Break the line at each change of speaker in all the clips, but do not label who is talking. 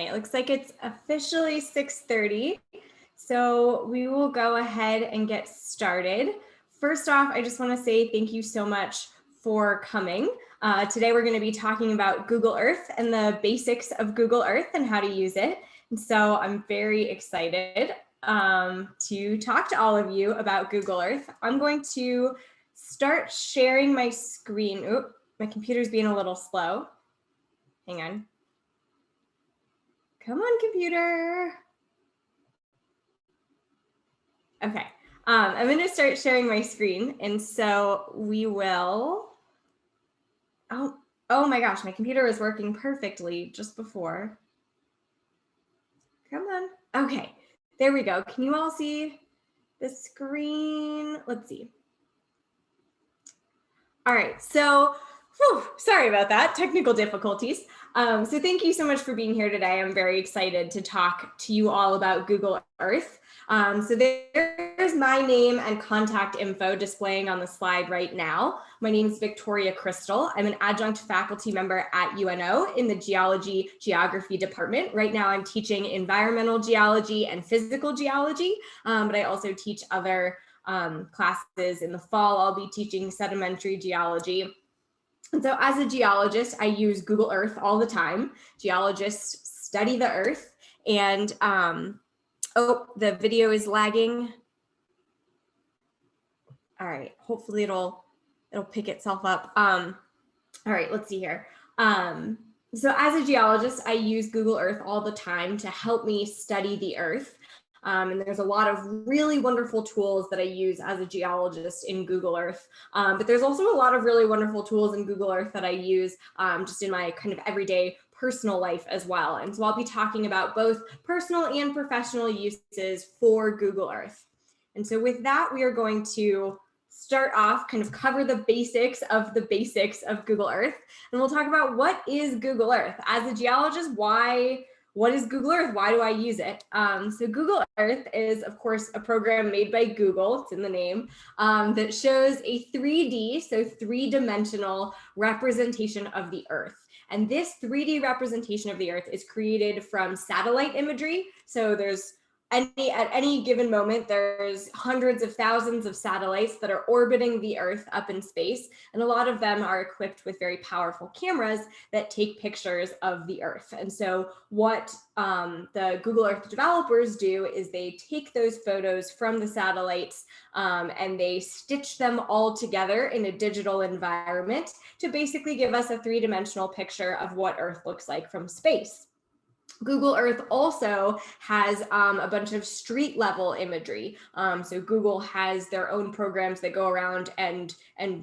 it looks like it's officially 6:30, so we will go ahead and get started. First off, I just want to say thank you so much for coming. Today we're going to be talking about Google Earth and the basics of Google Earth and how to use it. And so I'm very excited to talk to all of you about Google Earth. I'm going to start sharing my screen. Oop, my computer's being a little slow. Hang on. Come on, computer. Okay, I'm going to start sharing my screen. And so we will, oh my gosh, my computer was working perfectly just before. Come on. Okay, there we go. Can you all see the screen? Let's see. All right, so sorry about that, technical difficulties. So thank you so much for being here today. I'm very excited to talk to you all about Google Earth. So there's my name and contact info displaying on the slide right now. My name is Victoria Crystal. I'm an adjunct faculty member at UNO in the Geography department. Right now I'm teaching environmental geology and physical geology, but I also teach other classes. In the fall, I'll be teaching sedimentary geology. And so as a geologist, I use Google Earth all the time. Geologists study the Earth, and oh, the video is lagging. All right, hopefully it'll pick itself up. All right, let's see here. So as a geologist, I use Google Earth all the time to help me study the Earth. And there's a lot of really wonderful tools that I use as a geologist in Google Earth. But there's also a lot of really wonderful tools in Google Earth that I use just in my kind of everyday personal life as well. And so I'll be talking about both personal and professional uses for Google Earth. And so with that, we are going to start off, kind of cover the basics of Google Earth. And we'll talk about what is Google Earth. As a geologist, what is Google Earth? Why do I use it? So Google Earth is, of course, a program made by Google, it's in the name, that shows a 3D, so three-dimensional representation of the Earth. And this 3D representation of the Earth is created from satellite imagery. So there's at any given moment, there's hundreds of thousands of satellites that are orbiting the Earth up in space. And a lot of them are equipped with very powerful cameras that take pictures of the Earth. And so what the Google Earth developers do is they take those photos from the satellites and they stitch them all together in a digital environment to basically give us a three-dimensional picture of what Earth looks like from space. Google Earth also has a bunch of street level imagery. So Google has their own programs that go around and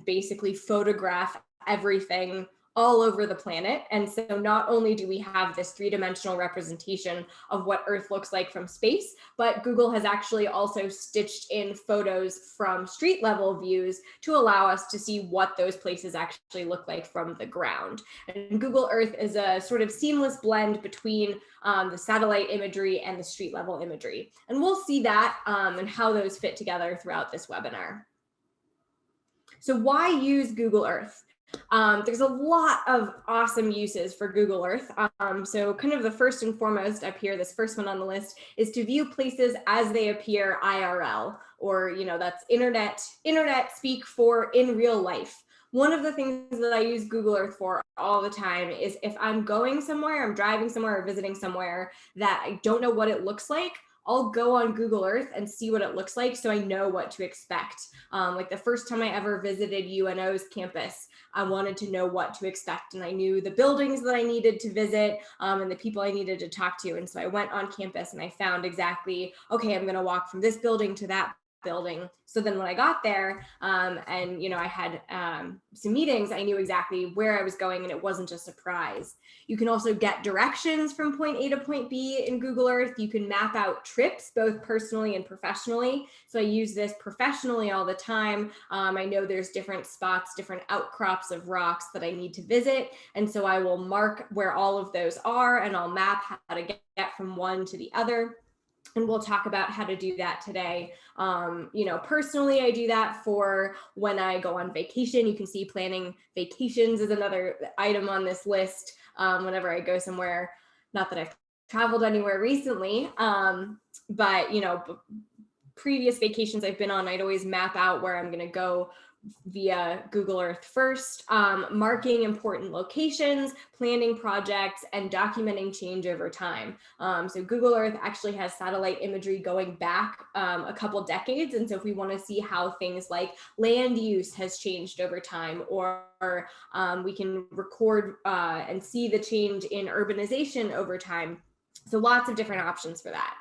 basically photograph everything all over the planet. And so not only do we have this three-dimensional representation of what Earth looks like from space, but Google has actually also stitched in photos from street level views to allow us to see what those places actually look like from the ground. And Google Earth is a sort of seamless blend between the satellite imagery and the street level imagery. And we'll see that and how those fit together throughout this webinar. So why use Google Earth? There's a lot of awesome uses for Google Earth. So kind of the first and foremost up here, this first one on the list, is to view places as they appear IRL, or that's internet speak for in real life. One of the things that I use Google Earth for all the time is if I'm going somewhere, I'm driving somewhere or visiting somewhere that I don't know what it looks like, I'll go on Google Earth and see what it looks like so I know what to expect. Like the first time I ever visited UNO's campus, I wanted to know what to expect, and I knew the buildings that I needed to visit and the people I needed to talk to. And so I went on campus and I found exactly, okay, I'm gonna walk from this building to that building. So then when I got there and I had some meetings, I knew exactly where I was going and it wasn't a surprise. You can also get directions from point A to point B in Google Earth. You can map out trips both personally and professionally. So I use this professionally all the time. I know there's different spots, different outcrops of rocks that I need to visit. And so I will mark where all of those are and I'll map how to get from one to the other. And we'll talk about how to do that today. Personally, I do that for when I go on vacation. You can see planning vacations is another item on this list whenever I go somewhere. Not that I've traveled anywhere recently, but previous vacations I've been on, I'd always map out where I'm going to go via Google Earth first, marking important locations, planning projects, and documenting change over time. So Google Earth actually has satellite imagery going back a couple decades. And so if we want to see how things like land use has changed over time, or we can record and see the change in urbanization over time. So lots of different options for that.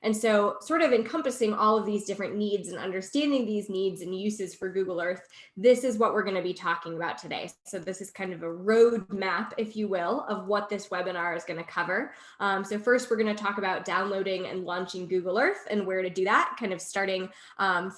And so sort of encompassing all of these different needs and understanding these needs and uses for Google Earth, this is what we're going to be talking about today. So this is kind of a roadmap, if you will, of what this webinar is going to cover. So first, we're going to talk about downloading and launching Google Earth and where to do that, kind of starting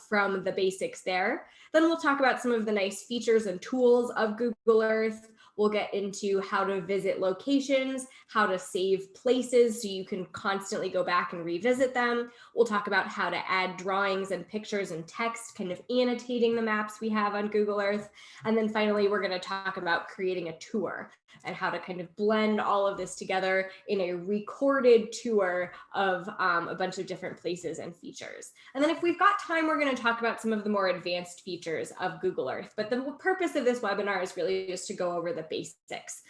from the basics there. Then we'll talk about some of the nice features and tools of Google Earth. We'll get into how to visit locations, how to save places so you can constantly go back and revisit them. We'll talk about how to add drawings and pictures and text, kind of annotating the maps we have on Google Earth. And then finally, we're going to talk about creating a tour and how to kind of blend all of this together in a recorded tour of a bunch of different places and features. And then if we've got time, we're going to talk about some of the more advanced features of Google Earth. But the purpose of this webinar is really just to go over the basics.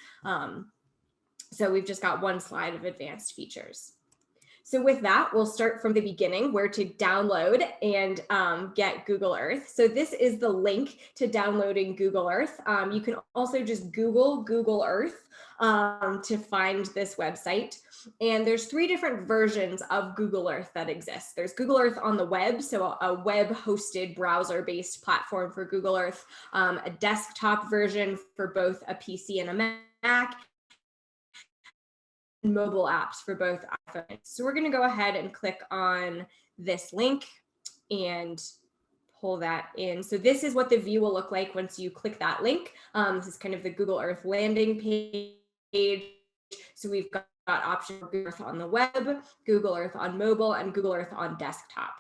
So we've just got one slide of advanced features. So with that, we'll start from the beginning, where to download and get Google Earth. So this is the link to downloading Google Earth. You can also just Google Google Earth to find this website. And there's 3 different versions of Google Earth that exist. There's Google Earth on the web, so a web-hosted browser-based platform for Google Earth, a desktop version for both a PC and a Mac, mobile apps for both iPhones. So we're going to go ahead and click on this link and pull that in. So this is what the view will look like once you click that link. This is kind of the Google Earth landing page. So we've got options for Google Earth on the web, Google Earth on mobile, and Google Earth on desktop.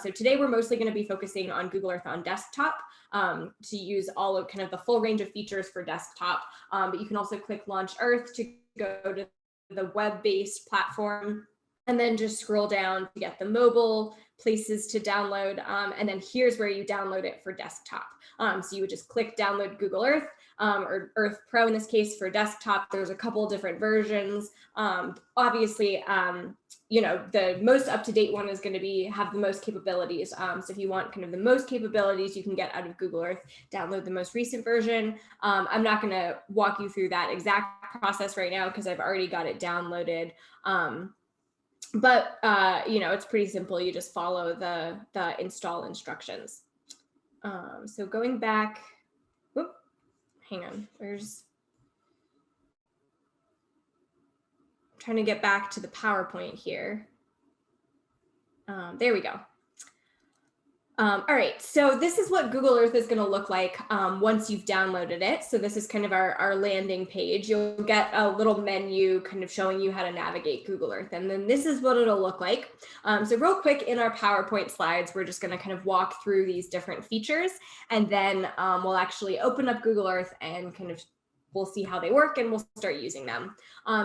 So today we're mostly going to be focusing on Google Earth on desktop to use all of kind of the full range of features for desktop. But you can also click Launch Earth to go to the web-based platform, and then just scroll down to get the mobile places to download. And then here's where you download it for desktop. So you would just click download Google Earth, or Earth Pro in this case for desktop. There's a couple different versions. Obviously, the most up-to-date one is going to have the most capabilities. So if you want kind of the most capabilities you can get out of Google Earth, download the most recent version. I'm not going to walk you through that exact process right now because I've already got it downloaded. But it's pretty simple. You just follow the install instructions. So going back, hang on, trying to get back to the PowerPoint here. There we go. All right, so this is what Google Earth is going to look like once you've downloaded it. So this is kind of our landing page. You'll get a little menu kind of showing you how to navigate Google Earth. And then this is what it'll look like. So real quick, in our PowerPoint slides, we're just going to kind of walk through these different features. And then we'll actually open up Google Earth and we'll see how they work and we'll start using them.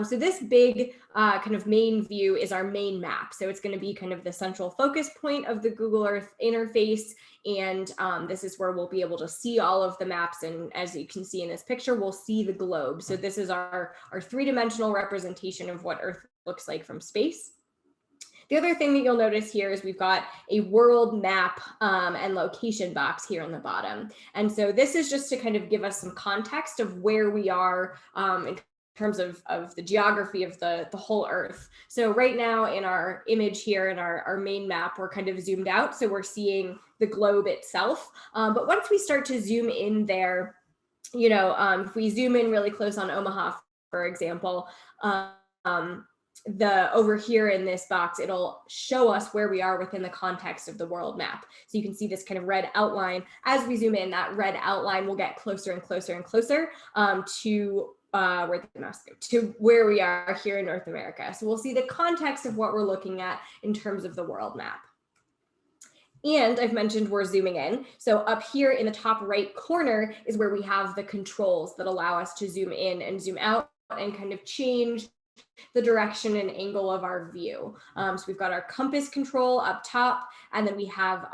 So this big kind of main view is our main map. So it's going to be kind of the central focus point of the Google Earth interface. And this is where we'll be able to see all of the maps. And as you can see in this picture, we'll see the globe. So this is our 3-dimensional representation of what Earth looks like from space. The other thing that you'll notice here is we've got a world map and location box here on the bottom. And so this is just to kind of give us some context of where we are in terms of the geography of the whole Earth. So right now in our image here in our main map, we're kind of zoomed out. So we're seeing the globe itself. But once we start to zoom in there, if we zoom in really close on Omaha, for example, over here in this box, it'll show us where we are within the context of the world map. So you can see this kind of red outline. As we zoom in, that red outline will get closer and closer and closer to where the mouse go, to where we are here in North America. So we'll see the context of what we're looking at in terms of the world map. And I've mentioned we're zooming in. So up here in the top right corner is where we have the controls that allow us to zoom in and zoom out and kind of change the direction and angle of our view. So we've got our compass control up top, and then we have,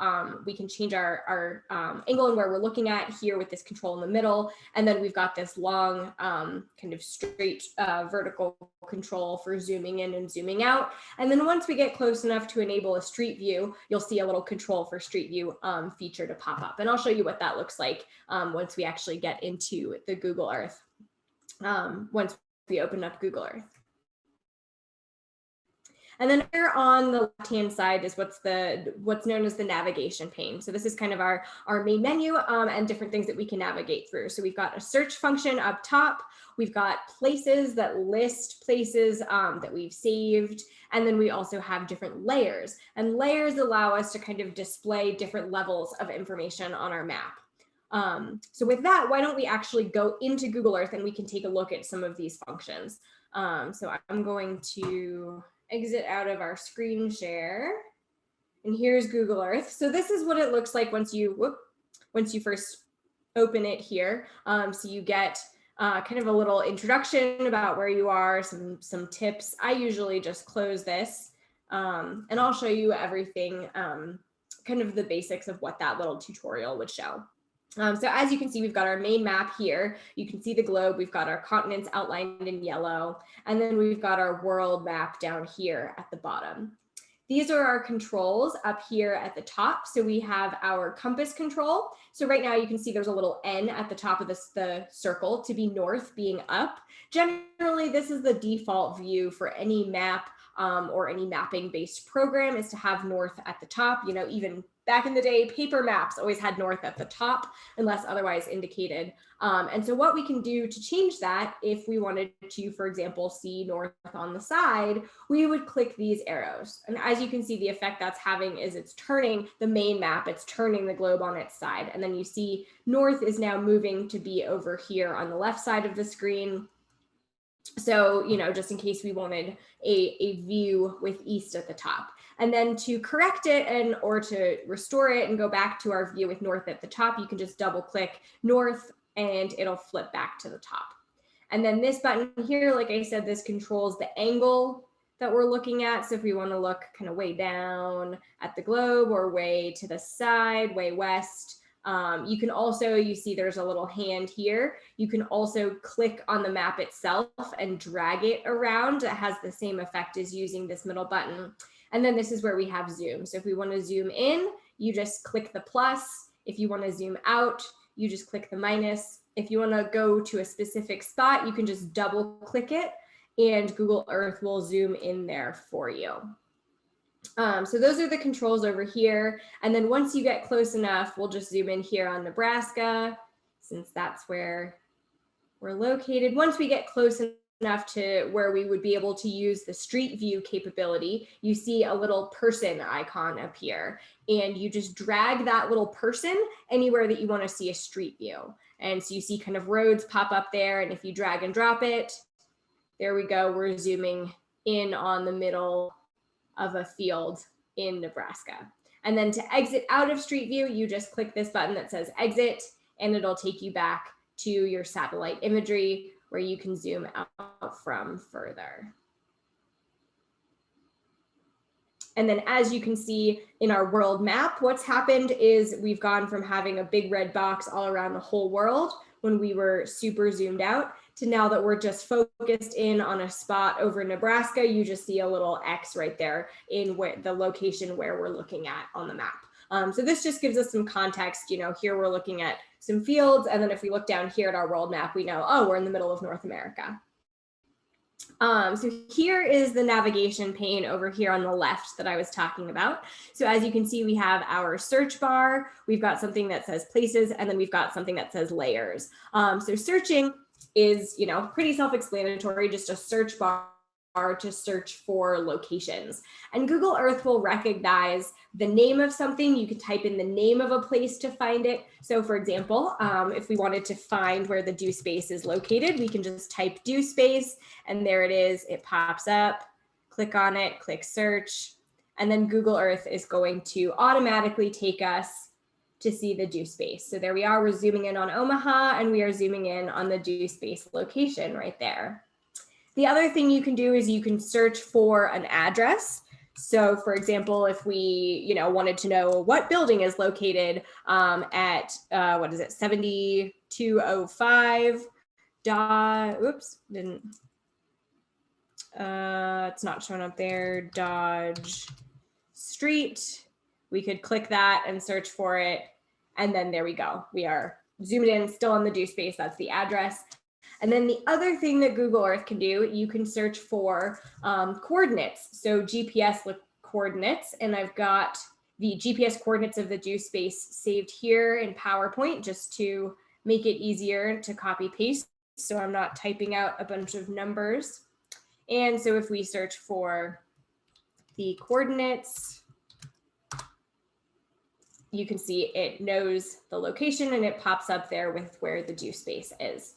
we can change our angle and where we're looking at here with this control in the middle. And then we've got this long kind of straight vertical control for zooming in and zooming out. And then once we get close enough to enable a street view, you'll see a little control for street view feature to pop up. And I'll show you what that looks like once we actually get into the Google Earth, once we open up Google Earth. And then here on the left-hand side is what's known as the navigation pane. So this is kind of our main menu and different things that we can navigate through. So we've got a search function up top. We've got places that list places that we've saved. And then we also have different layers. And layers allow us to kind of display different levels of information on our map. So with that, why don't we actually go into Google Earth and we can take a look at some of these functions. So I'm going to exit out of our screen share, and here's Google Earth. So this is what it looks like once you first open it here. So you get kind of a little introduction about where you are, some tips. I usually just close this, and I'll show you everything, kind of the basics of what that little tutorial would show. So as you can see, we've got our main map here. You can see the globe. We've got our continents outlined in yellow, and then we've got our world map down here at the bottom. These are our controls up here at the top. So we have our compass control. So right now you can see there's a little N at the top of the circle to be north, being up. Generally, this is the default view for any map or any mapping based program, is to have north at the top. You know, even back in the day, paper maps always had north at the top unless otherwise indicated. And so what we can do to change that, if we wanted to, for example, see north on the side, we would click these arrows. And as you can see, the effect that's having is it's turning the main map, it's turning the globe on its side. And then you see north is now moving to be over here on the left side of the screen. So, you know, just in case we wanted a view with east at the top. And then to correct it or to restore it and go back to our view with north at the top, you can just double click north and it'll flip back to the top. And then this button here, like I said, this controls the angle that we're looking at. So if we want to look kind of way down at the globe or way to the side, way west, you can also, you see there's a little hand here. You can also click on the map itself and drag it around. It has the same effect as using this middle button. And then this is where we have zoom. So if we want to zoom in, you just click the plus. If you want to zoom out, you just click the minus. If you want to go to a specific spot, you can just double click it and Google Earth will zoom in there for you. So those are the controls over here. And then once you get close enough, we'll just zoom in here on Nebraska, since that's where we're located. Once we get close enough to where we would be able to use the street view capability, you see a little person icon up here, and you just drag that little person anywhere that you want to see a street view. And so you see kind of roads pop up there, and if you drag and drop it, there we go, we're zooming in on the middle of a field in Nebraska. And then to exit out of Street View, you just click this button that says exit, and it'll take you back to your satellite imagery where you can zoom out from further. And then as you can see in our world map, what's happened is we've gone from having a big red box all around the whole world when we were super zoomed out to now that we're just focused in on a spot over Nebraska. You just see a little X right there in the location where we're looking at on the map. So this just gives us some context. You know, here we're looking at some fields, and then if we look down here at our world map, we know, oh, we're in the middle of North America. So here is the navigation pane over here on the left that I was talking about. So as you can see, we have our search bar, we've got something that says places, and then we've got something that says layers. So searching is, you know, pretty self-explanatory, just a search bar to search for locations. And Google Earth will recognize the name of something. You can type in the name of a place to find it. So for example, if we wanted to find where the do space is located, we can just type do space, and there it is. It pops up, click on it, click search, and then Google Earth is going to automatically take us to see the do space. So there we are, we're zooming in on Omaha, and we are zooming in on the do space location right there. The other thing you can do is you can search for an address. So for example, if we, wanted to know what building is located at, what is it, 7205 it's not showing up there, Dodge Street. We could click that and search for it. And then there we go. We are zoomed in, still in the do space. That's the address. And then the other thing that Google Earth can do, you can search for coordinates. So GPS coordinates, and I've got the GPS coordinates of the do space saved here in PowerPoint just to make it easier to copy paste. So I'm not typing out a bunch of numbers. And so if we search for the coordinates, you can see it knows the location and it pops up there with where the do space is.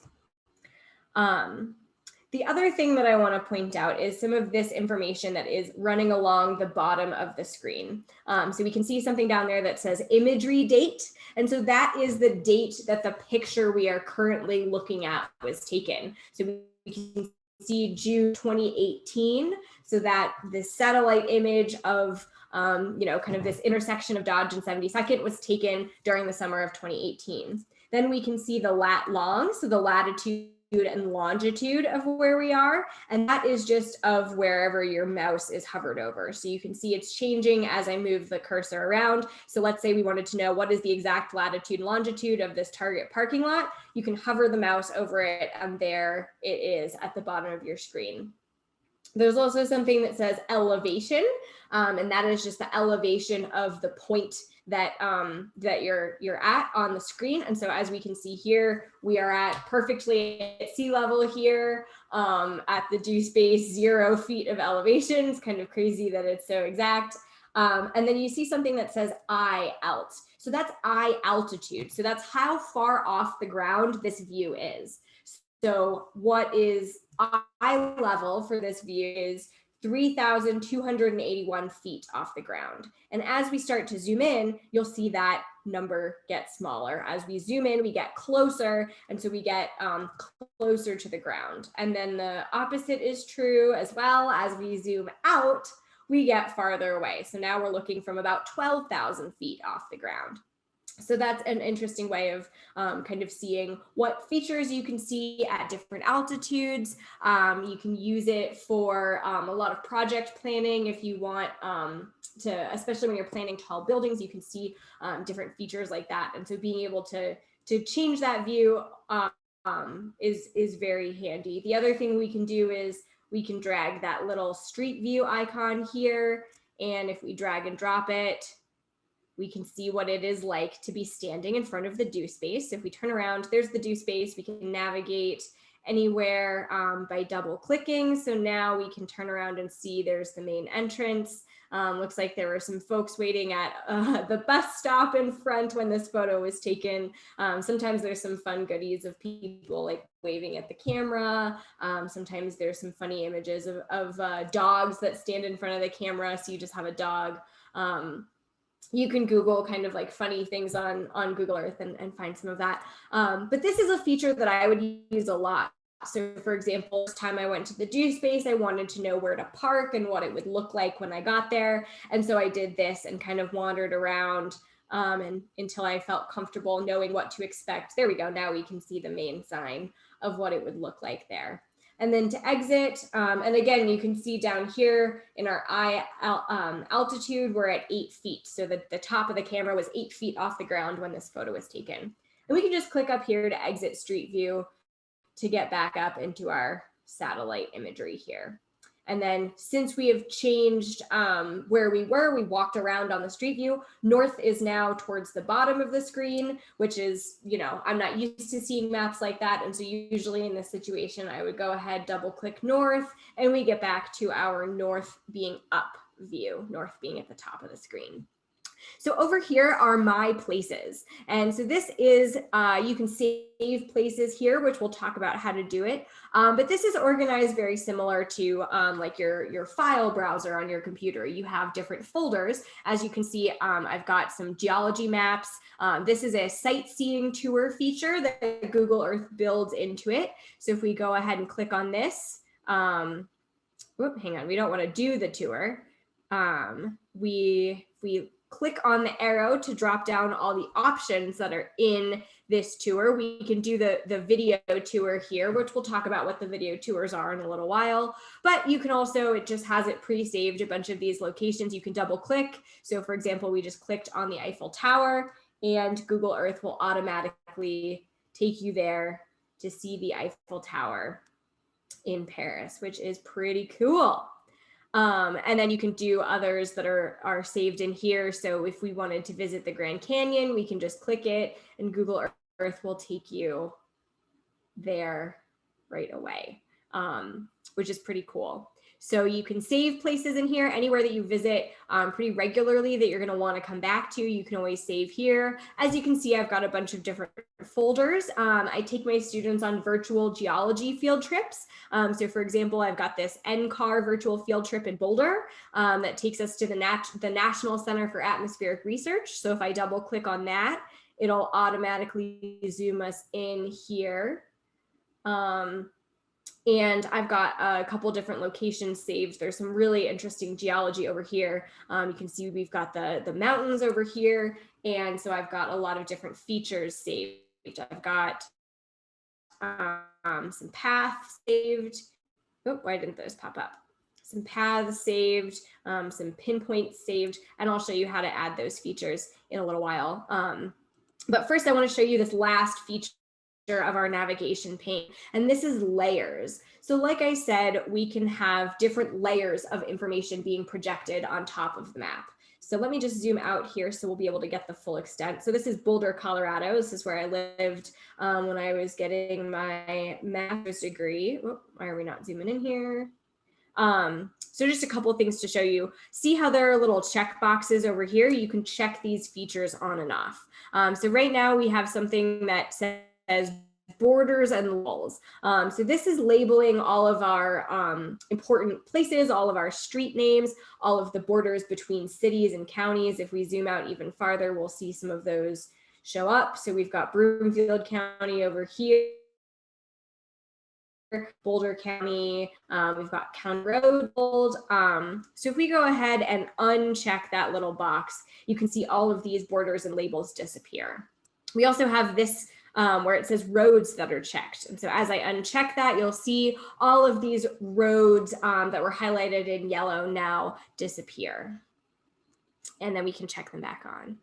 The other thing that I want to point out is some of this information that is running along the bottom of the screen. So we can see something down there that says imagery date. And so that is the date that the picture we are currently looking at was taken. So we can see June 2018. So that the satellite image of kind of this intersection of Dodge and 72nd was taken during the summer of 2018. Then we can see the lat long, so the latitude and longitude of where we are, and that is just of wherever your mouse is hovered over. So you can see it's changing as I move the cursor around. So let's say we wanted to know what is the exact latitude and longitude of this Target parking lot. You can hover the mouse over it, and there it is at the bottom of your screen. There's also something that says elevation, and that is just the elevation of the point that that you're at on the screen. And so as we can see here, we are at perfectly at sea level here at the do space, 0 feet of elevation. It's kind of crazy that it's so exact. And then you see something that says eye alt. So that's eye altitude. So that's how far off the ground this view is. So what is eye level for this view is 3,281 feet off the ground. And as we start to zoom in, you'll see that number get smaller. As we zoom in, we get closer, and so we get closer to the ground. And then the opposite is true as well. As we zoom out, we get farther away. So now we're looking from about 12,000 feet off the ground. So that's an interesting way of kind of seeing what features you can see at different altitudes. You can use it for a lot of project planning if you want to, especially when you're planning tall buildings, you can see different features like that. And so being able to change that view is very handy. The other thing we can do is we can drag that little street view icon here. And if we drag and drop it, we can see what it is like to be standing in front of the do space. If we turn around, there's the do space. We can navigate anywhere by double clicking. So now we can turn around and see there's the main entrance. Looks like there were some folks waiting at the bus stop in front when this photo was taken. Sometimes there's some fun goodies of people like waving at the camera. Sometimes there's some funny images of dogs that stand in front of the camera. So you just have a dog. You can Google kind of like funny things on Google Earth and find some of that. But this is a feature that I would use a lot. So for example, this time I went to the do space, I wanted to know where to park and what it would look like when I got there. And so I did this and kind of wandered around and until I felt comfortable knowing what to expect. There we go. Now we can see the main sign of what it would look like there. And then to exit, and again, you can see down here in our eye altitude, we're at 8 feet. So the top of the camera was 8 feet off the ground when this photo was taken. And we can just click up here to exit Street View to get back up into our satellite imagery here. And then since we have changed where we were, we walked around on the Street View. North is now towards the bottom of the screen, which is, I'm not used to seeing maps like that. And so usually in this situation, I would go ahead, double click north, and we get back to our north being up view, north being at the top of the screen. So over here are my places. And so this is, you can save places here, which we'll talk about how to do it. But this is organized very similar to like your file browser on your computer. You have different folders. As you can see, I've got some geology maps. This is a sightseeing tour feature that Google Earth builds into it. So if we go ahead and click on this, Hang on, we don't want to do the tour. We click on the arrow to drop down all the options that are in this tour. We can do the video tour here, which we'll talk about what the video tours are in a little while. But you can also, it just has it pre-saved a bunch of these locations. You can double click. So for example, we just clicked on the Eiffel Tower and Google Earth will automatically take you there to see the Eiffel Tower in Paris, which is pretty cool. And then you can do others that are saved in here. So if we wanted to visit the Grand Canyon, we can just click it and Google Earth will take you there right away, which is pretty cool. So you can save places in here, anywhere that you visit pretty regularly that you're gonna wanna come back to, you can always save here. As you can see, I've got a bunch of different folders. I take my students on virtual geology field trips. So for example, I've got this NCAR virtual field trip in Boulder that takes us to the National Center for Atmospheric Research. So if I double click on that, it'll automatically zoom us in here. And I've got a couple different locations saved. There's some really interesting geology over here. You can see we've got the mountains over here. And so I've got a lot of different features saved. I've got some paths saved. Oh, why didn't those pop up? Some paths saved, some pinpoints saved, and I'll show you how to add those features in a little while. But first I want to show you this last feature of our navigation pane, and this is layers. So like I said, we can have different layers of information being projected on top of the map. So let me just zoom out here so we'll be able to get the full extent. So this is Boulder, Colorado. This is where I lived when I was getting my master's degree. Oh, why are we not zooming in here? So just a couple of things to show you. See how there are little check boxes over here? You can check these features on and off. So right now we have something that says borders and walls. So this is labeling all of our important places, all of our street names, all of the borders between cities and counties. If we zoom out even farther, we'll see some of those show up. So we've got Broomfield County over here, Boulder County, we've got County Road. So if we go ahead and uncheck that little box, you can see all of these borders and labels disappear. We also have this where it says roads that are checked. And so as I uncheck that, you'll see all of these roads that were highlighted in yellow now disappear. And then we can check them back on.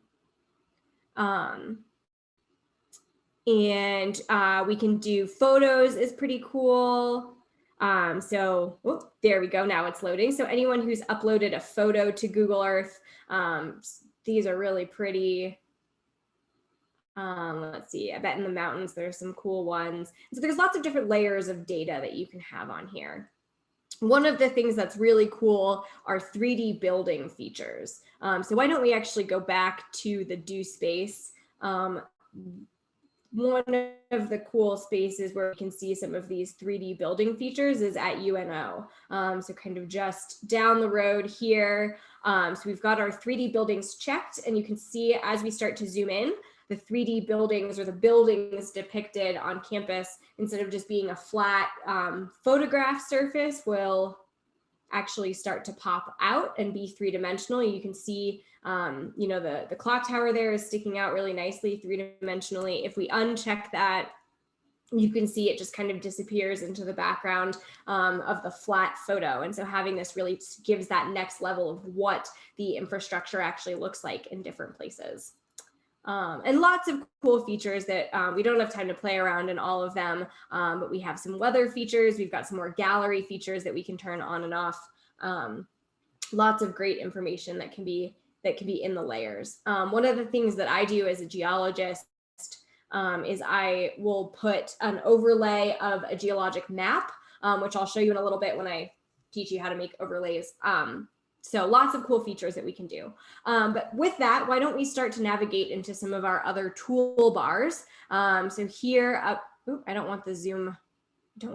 And we can do photos is pretty cool. So there we go. Now it's loading. So anyone who's uploaded a photo to Google Earth, these are really pretty. Let's see, I bet in the mountains there's some cool ones. So there's lots of different layers of data that you can have on here. One of the things that's really cool are 3D building features. So why don't we actually go back to the Do Space. One of the cool spaces where we can see some of these 3D building features is at UNO. So kind of just down the road here. So we've got our 3D buildings checked, and you can see as we start to zoom in, the 3D buildings or the buildings depicted on campus, instead of just being a flat photograph surface, will actually start to pop out and be three-dimensional. You can see, you know, the clock tower there is sticking out really nicely three-dimensionally. If we uncheck that, you can see it just kind of disappears into the background of the flat photo. And so having this really gives that next level of what the infrastructure actually looks like in different places. And lots of cool features that we don't have time to play around in all of them, but we have some weather features. We've got some more gallery features that we can turn on and off. Lots of great information that can be in the layers. One of the things that I do as a geologist is I will put an overlay of a geologic map, which I'll show you in a little bit when I teach you how to make overlays. So lots of cool features that we can do. But with that, why don't we start to navigate into some of our other toolbars. So here, I don't want the zoom. I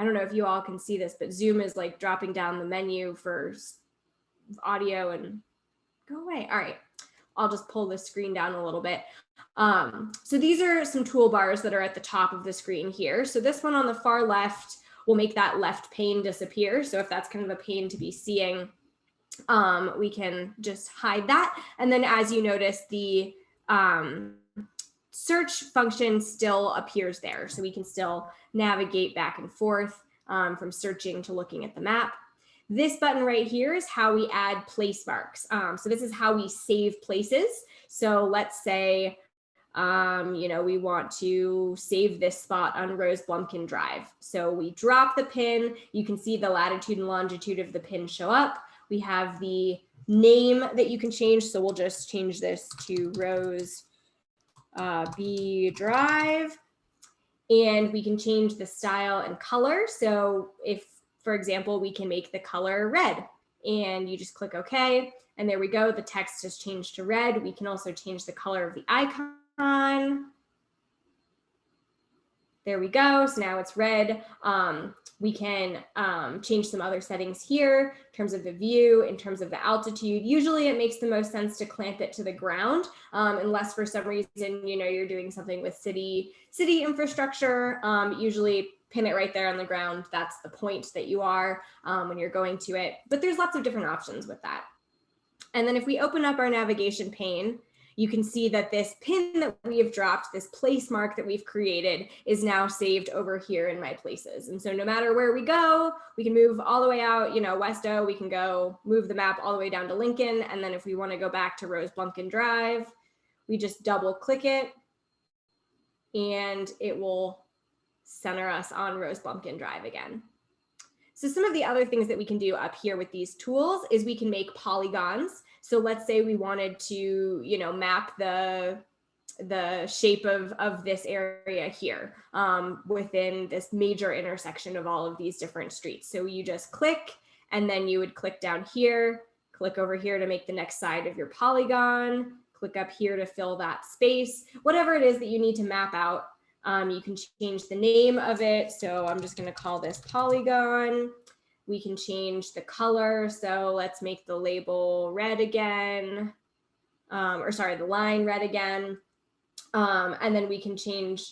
don't know if you all can see this, but Zoom is like dropping down the menu for audio and go away. All right, I'll just pull the screen down a little bit. So these are some toolbars that are at the top of the screen here. So this one on the far left we'll make that left pane disappear. So if that's kind of a pain to be seeing, we can just hide that. And then as you notice, the search function still appears there. So we can still navigate back and forth from searching to looking at the map. This button right here is how we add place marks. So this is how we save places. So let's say, we want to save this spot on Rose Blumpkin Drive. So we drop the pin. You can see the latitude and longitude of the pin show up. We have the name that you can change. So we'll just change this to Rose B Drive. And we can change the style and color. So if, for example, we can make the color red, and you just click OK. And there we go. The text has changed to red. We can also change the color of the icon. There we go. So now it's red. We can change some other settings here in terms of the view, in terms of the altitude. Usually it makes the most sense to clamp it to the ground, unless for some reason, you're doing something with city infrastructure. Usually pin it right there on the ground. That's the point that you are when you're going to it. But there's lots of different options with that. And then if we open up our navigation pane, you can see that this pin that we have dropped, this place mark that we've created, is now saved over here in My Places. And so no matter where we go, we can move all the way out, Westo, we can go move the map all the way down to Lincoln. And then if we want to go back to Rose Blumpkin Drive, we just double click it and it will center us on Rose Blumpkin Drive again. So some of the other things that we can do up here with these tools is we can make polygons. So let's say we wanted to, map the shape of this area here within this major intersection of all of these different streets. So you just click, and then you would click down here, click over here to make the next side of your polygon, click up here to fill that space, whatever it is that you need to map out. You can change the name of it. So I'm just going to call this polygon. We can change the color. So let's make the label red again, the line red again. And then we can change,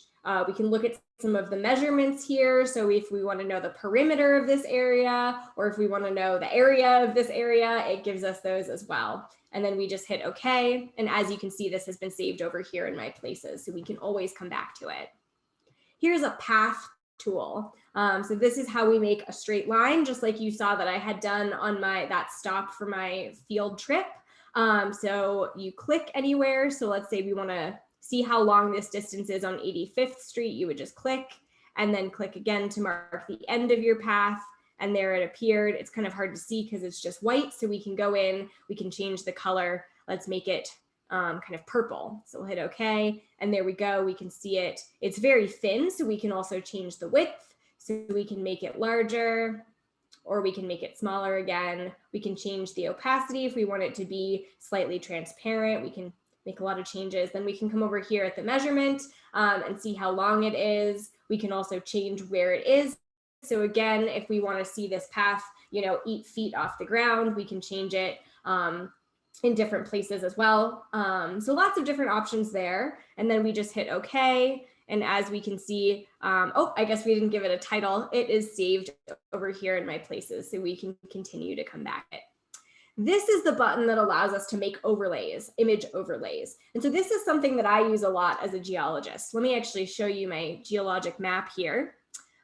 we can look at some of the measurements here. So if we want to know the perimeter of this area, or if we want to know the area of this area, it gives us those as well. And then we just hit OK. And as you can see, this has been saved over here in My Places. So we can always come back to it. Here's a path tool. So this is how we make a straight line, just like you saw that I had done on that stop for my field trip. So you click anywhere. So let's say we want to see how long this distance is on 85th Street. You would just click and then click again to mark the end of your path. And there it appeared. It's kind of hard to see because it's just white. So we can go in, we can change the color. Let's make it kind of purple. So we'll hit OK. And there we go. We can see it. It's very thin. So we can also change the width. So we can make it larger, or we can make it smaller again. We can change the opacity if we want it to be slightly transparent. We can make a lot of changes. Then we can come over here at the measurement and see how long it is. We can also change where it is. So again, if we want to see this path, 8 feet off the ground, we can change it in different places as well. So lots of different options there. And then we just hit OK. And as we can see, I guess we didn't give it a title. It is saved over here in My Places, so we can continue to come back to it. This is the button that allows us to make overlays, image overlays. And so this is something that I use a lot as a geologist. Let me actually show you my geologic map here.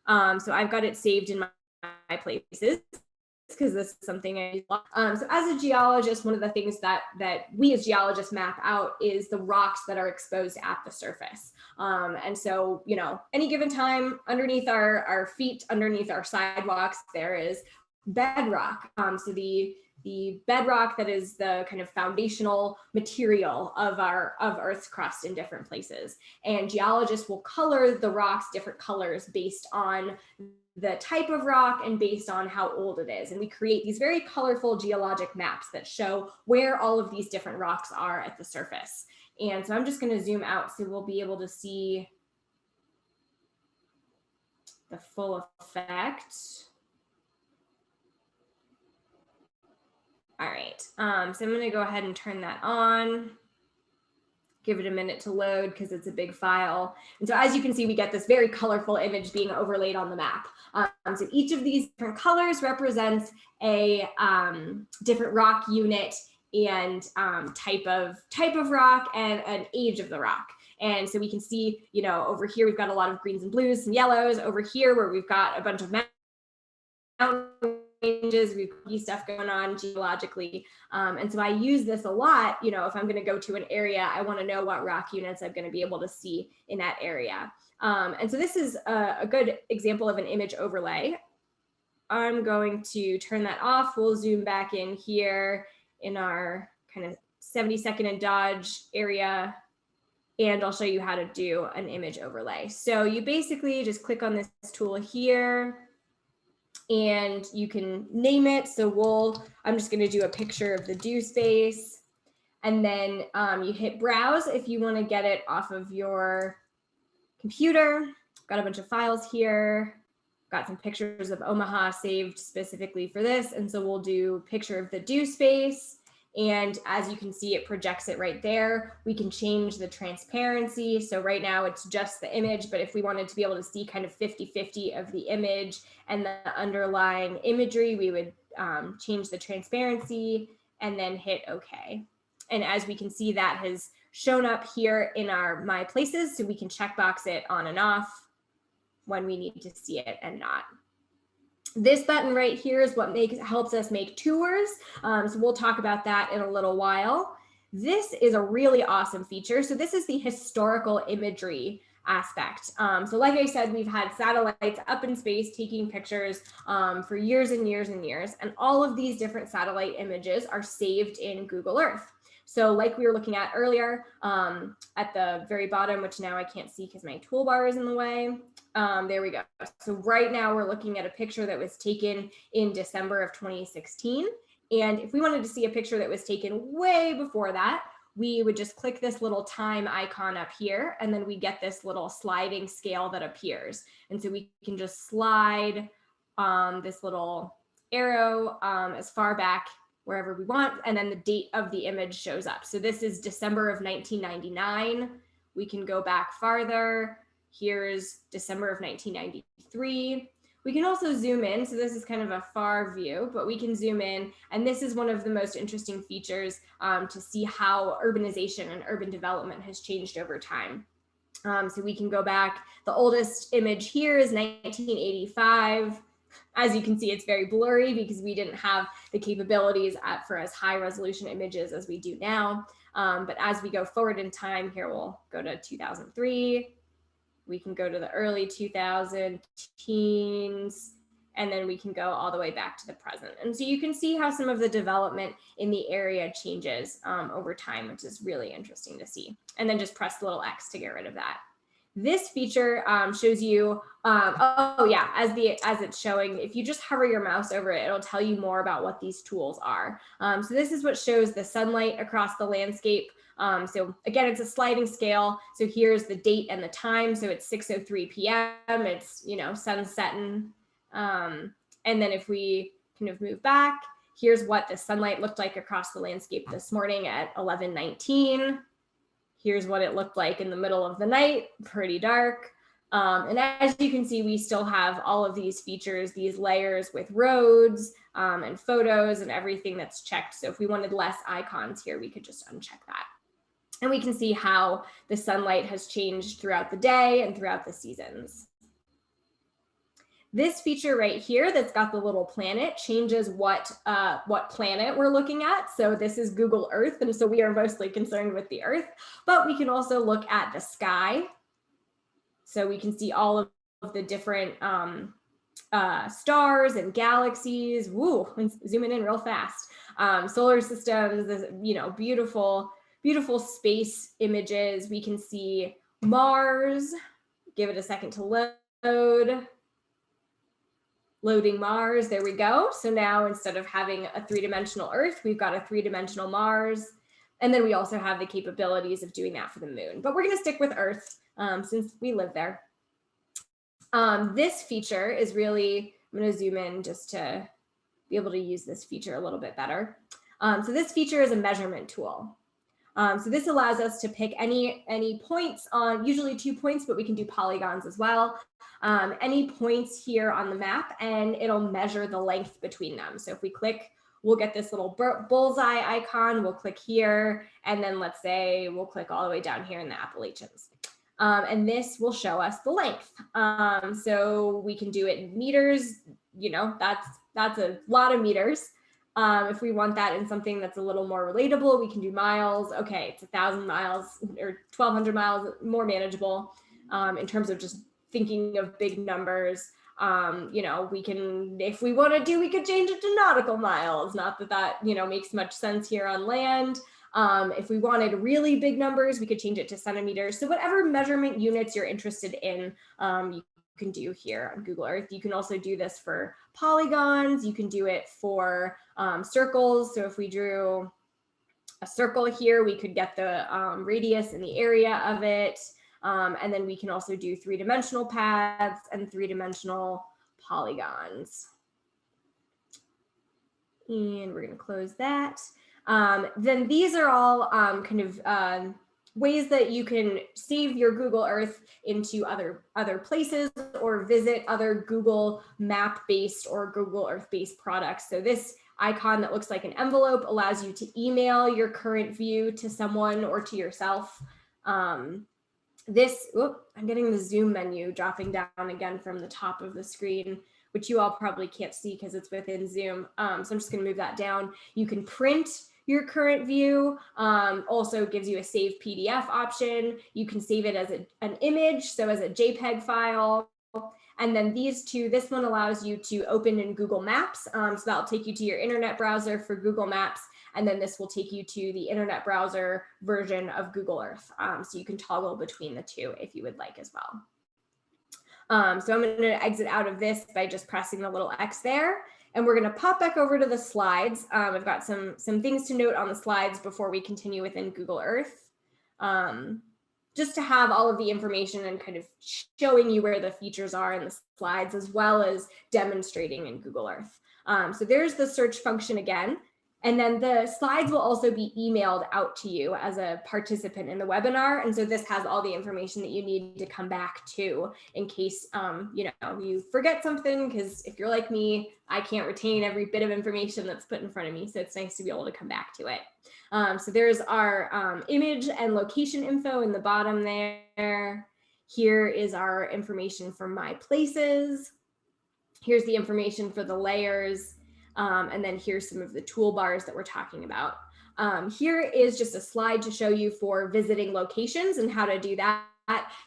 So I've got it saved in My Places, because this is something I use a lot. So as a geologist, one of the things that we as geologists map out is the rocks that are exposed at the surface. And so, any given time underneath our feet, underneath our sidewalks, there is bedrock. So the bedrock that is the kind of foundational material of Earth's crust in different places. And geologists will color the rocks different colors based on the type of rock and based on how old it is. And we create these very colorful geologic maps that show where all of these different rocks are at the surface. And so I'm just going to zoom out so we'll be able to see the full effect. All right, so I'm going to go ahead and turn that on. Give it a minute to load because it's a big file. And so as you can see, we get this very colorful image being overlaid on the map. So each of these different colors represents a different rock unit and type of rock and an age of the rock. And so we can see, you know, over here, we've got a lot of greens and blues and yellows. Over here, where we've got a bunch of mountain ranges, we've got stuff going on geologically. And so I use this a lot, you know, if I'm going to go to an area, I want to know what rock units I'm going to be able to see in that area. And so this is a good example of an image overlay. I'm going to turn that off. We'll zoom back in here in our kind of 70-second and dodge area, and I'll show you how to do an image overlay. So you basically just click on this tool here and you can name it. So I'm just going to do a picture of the dew space, and then you hit browse if you want to get it off of your computer. Got a bunch of files here. Got some pictures of Omaha saved specifically for this. And so we'll do picture of the dew space. And as you can see, it projects it right there. We can change the transparency. So right now it's just the image, but if we wanted to be able to see kind of 50-50 of the image and the underlying imagery, we would change the transparency and then hit OK. And as we can see, that has shown up here in our My Places, so we can checkbox it on and off when we need to see it and not. This button right here is what helps us make tours. So we'll talk about that in a little while. This is a really awesome feature. So this is the historical imagery aspect. So like I said, we've had satellites up in space taking pictures for years and years and years. And all of these different satellite images are saved in Google Earth. So like we were looking at earlier, at the very bottom, which now I can't see because my toolbar is in the way. There we go. So right now we're looking at a picture that was taken in December of 2016. And if we wanted to see a picture that was taken way before that, we would just click this little time icon up here, and then we get this little sliding scale that appears. And so we can just slide this little arrow as far back wherever we want, and then the date of the image shows up. So this is December of 1999. We can go back farther. Here's December of 1993. We can also zoom in. So this is kind of a far view, but we can zoom in. And this is one of the most interesting features to see how urbanization and urban development has changed over time. So we can go back. The oldest image here is 1985. As you can see, it's very blurry because we didn't have the capabilities for as high resolution images as we do now. But as we go forward in time, here we'll go to 2003. We can go to the early 2000 teens, and then we can go all the way back to the present. And so you can see how some of the development in the area changes over time, which is really interesting to see. And then just press the little X to get rid of that. This feature shows you, oh yeah, as it's showing, if you just hover your mouse over it, it'll tell you more about what these tools are. So this is what shows the sunlight across the landscape. So again, it's a sliding scale. So here's the date and the time. So it's 6:03 p.m. It's, you know, sun setting. And then if we kind of move back, here's what the sunlight looked like across the landscape this morning at 11:19. Here's what it looked like in the middle of the night, pretty dark. And as you can see, we still have all of these features, these layers with roads and photos and everything that's checked. So if we wanted less icons here, we could just uncheck that. And we can see how the sunlight has changed throughout the day and throughout the seasons. This feature right here that's got the little planet changes what planet we're looking at. So this is Google Earth, and so we are mostly concerned with the Earth, but we can also look at the sky. So we can see all of the different stars and galaxies. Woo, I'm zooming in real fast. Solar systems, you know, beautiful, beautiful space images. We can see Mars. Give it a second to load. Loading Mars, there we go. So now instead of having a three-dimensional Earth, we've got a three-dimensional Mars. And then we also have the capabilities of doing that for the moon. But we're gonna stick with Earth since we live there. This feature is really, I'm gonna zoom in just to be able to use this feature a little bit better. So this feature is a measurement tool. So this allows us to pick any points on, usually 2 points, but we can do polygons as well. Any points here on the map, and it'll measure the length between them. So if we click, we'll get this little bullseye icon. We'll click here, and then let's say we'll click all the way down here in the Appalachians. And this will show us the length. So we can do it in meters. You know, that's a lot of meters. If we want that in something that's a little more relatable, we can do miles. Okay, it's 1,000 miles or 1,200 miles, more manageable in terms of just thinking of big numbers. You know, we can, if we want to we could change it to nautical miles. Not that that, you know, makes much sense here on land. If we wanted really big numbers, we could change it to centimeters. So whatever measurement units you're interested in, you can do here on Google Earth. You can also do this for polygons. You can do it for circles. So if we drew a circle here, we could get the radius and the area of it. And then we can also do 3-dimensional paths and 3-dimensional polygons. And we're going to close that. Then these are all kind of ways that you can save your Google Earth into other places or visit other Google Map-based or Google Earth-based products. So this icon that looks like an envelope allows you to email your current view to someone or to yourself. I'm getting the Zoom menu dropping down again from the top of the screen, which you all probably can't see because it's within Zoom. So I'm just going to move that down. You can print your current view. Also gives you a save PDF option. You can save it as an image, so as a JPEG file. And then these two, this one allows you to open in Google Maps. So that'll take you to your internet browser for Google Maps. And then this will take you to the internet browser version of Google Earth. So you can toggle between the two if you would like as well. So I'm going to exit out of this by just pressing the little X there. And we're going to pop back over to the slides. I've got some things to note on the slides before we continue within Google Earth. Just to have all of the information and kind of showing you where the features are in the slides, as well as demonstrating in Google Earth. So there's the search function again. And then the slides will also be emailed out to you as a participant in the webinar. And so this has all the information that you need to come back to in case you know, you forget something, because if you're like me, I can't retain every bit of information that's put in front of me. So it's nice to be able to come back to it. So there's our image and location info in the bottom there. Here is our information for my places. Here's the information for the layers. And then here's some of the toolbars that we're talking about. Here is just a slide to show you for visiting locations and how to do that.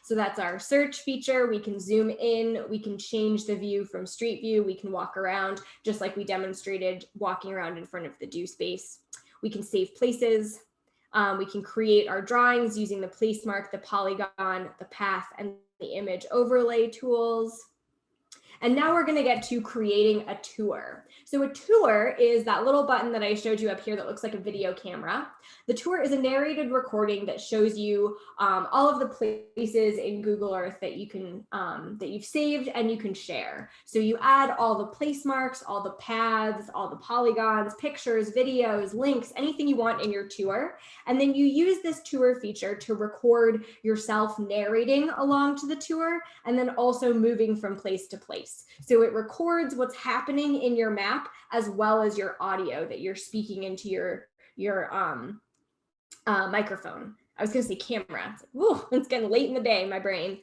So that's our search feature. We can zoom in, we can change the view from street view, we can walk around just like we demonstrated walking around in front of the do space. We can save places. We can create our drawings using the place mark, the polygon, the path, and the image overlay tools. And now we're going to get to creating a tour. So a tour is that little button that I showed you up here that looks like a video camera. The tour is a narrated recording that shows you all of the places in Google Earth that you can that you've saved and you can share. So you add all the place marks, all the paths, all the polygons, pictures, videos, links, anything you want in your tour. And then you use this tour feature to record yourself narrating along to the tour and then also moving from place to place. So it records what's happening in your map as well as your audio that you're speaking into your microphone. I was going to say camera. It's getting late in the day, my brain.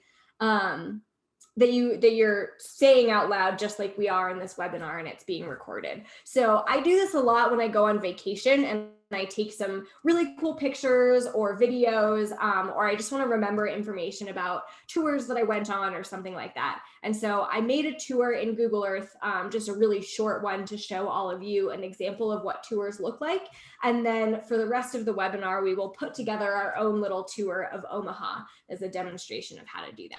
That you're saying out loud, just like we are in this webinar, and it's being recorded. So I do this a lot when I go on vacation and I take some really cool pictures or videos, or I just want to remember information about tours that I went on or something like that. And so I made a tour in Google Earth, just a really short one to show all of you an example of what tours look like. And then for the rest of the webinar, we will put together our own little tour of Omaha as a demonstration of how to do that.